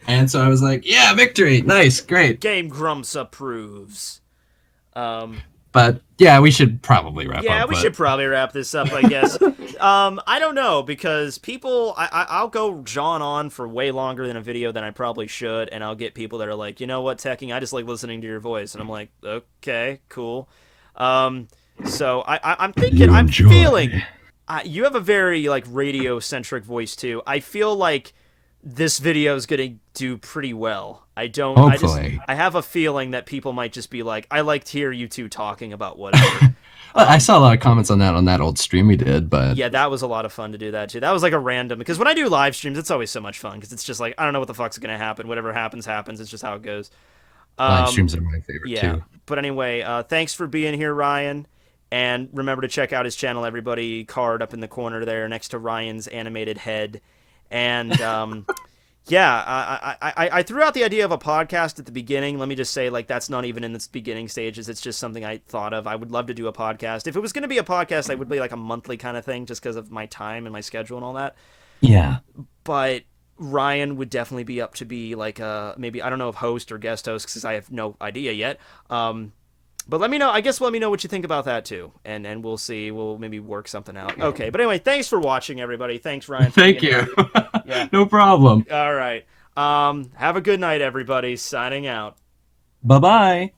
and so I was like, yeah, victory, nice, great. Game Grumps approves. But yeah, we should probably wrap up. Yeah, we but- should probably wrap this up, I guess. I don't know, because I'll go John on for way longer than a video than I probably should, and I'll get people that are like, you know what, Tekking, I just like listening to your voice, and I'm like, okay, cool. So I'm thinking, You I'm enjoy. feeling, you have a very like radio centric voice too. I feel like this video is gonna do pretty well. Hopefully. I have a feeling that people might just be like, I like to hear you two talking about whatever. I saw a lot of comments on that old stream we did, but Yeah, that was a lot of fun to do that too. That was like a random, because when I do live streams, it's always so much fun because it's just like, I don't know what the fuck's gonna happen. Whatever happens, happens. It's just how it goes. live streams are my favorite Yeah. too. But anyway, thanks for being here, Ryan. And remember to check out his channel, everybody. Card up in the corner there next to Ryan's animated head. And yeah, I threw out the idea of a podcast at the beginning. Let me just say, like, that's not even in its beginning stages. It's just something I thought of. I would love to do a podcast. If it was going to be a podcast, I would be like a monthly kind of thing just because of my time and my schedule and all that. Yeah. But Ryan would definitely be up to be like maybe, I don't know if host or guest host because I have no idea yet. But let me know. I guess let me know what you think about that too, and we'll see. We'll maybe work something out. Okay, but anyway, thanks for watching, everybody. Thanks, Ryan. For Thank being you. here. Yeah. No problem. All right. Have a good night, everybody. Signing out. Bye-bye.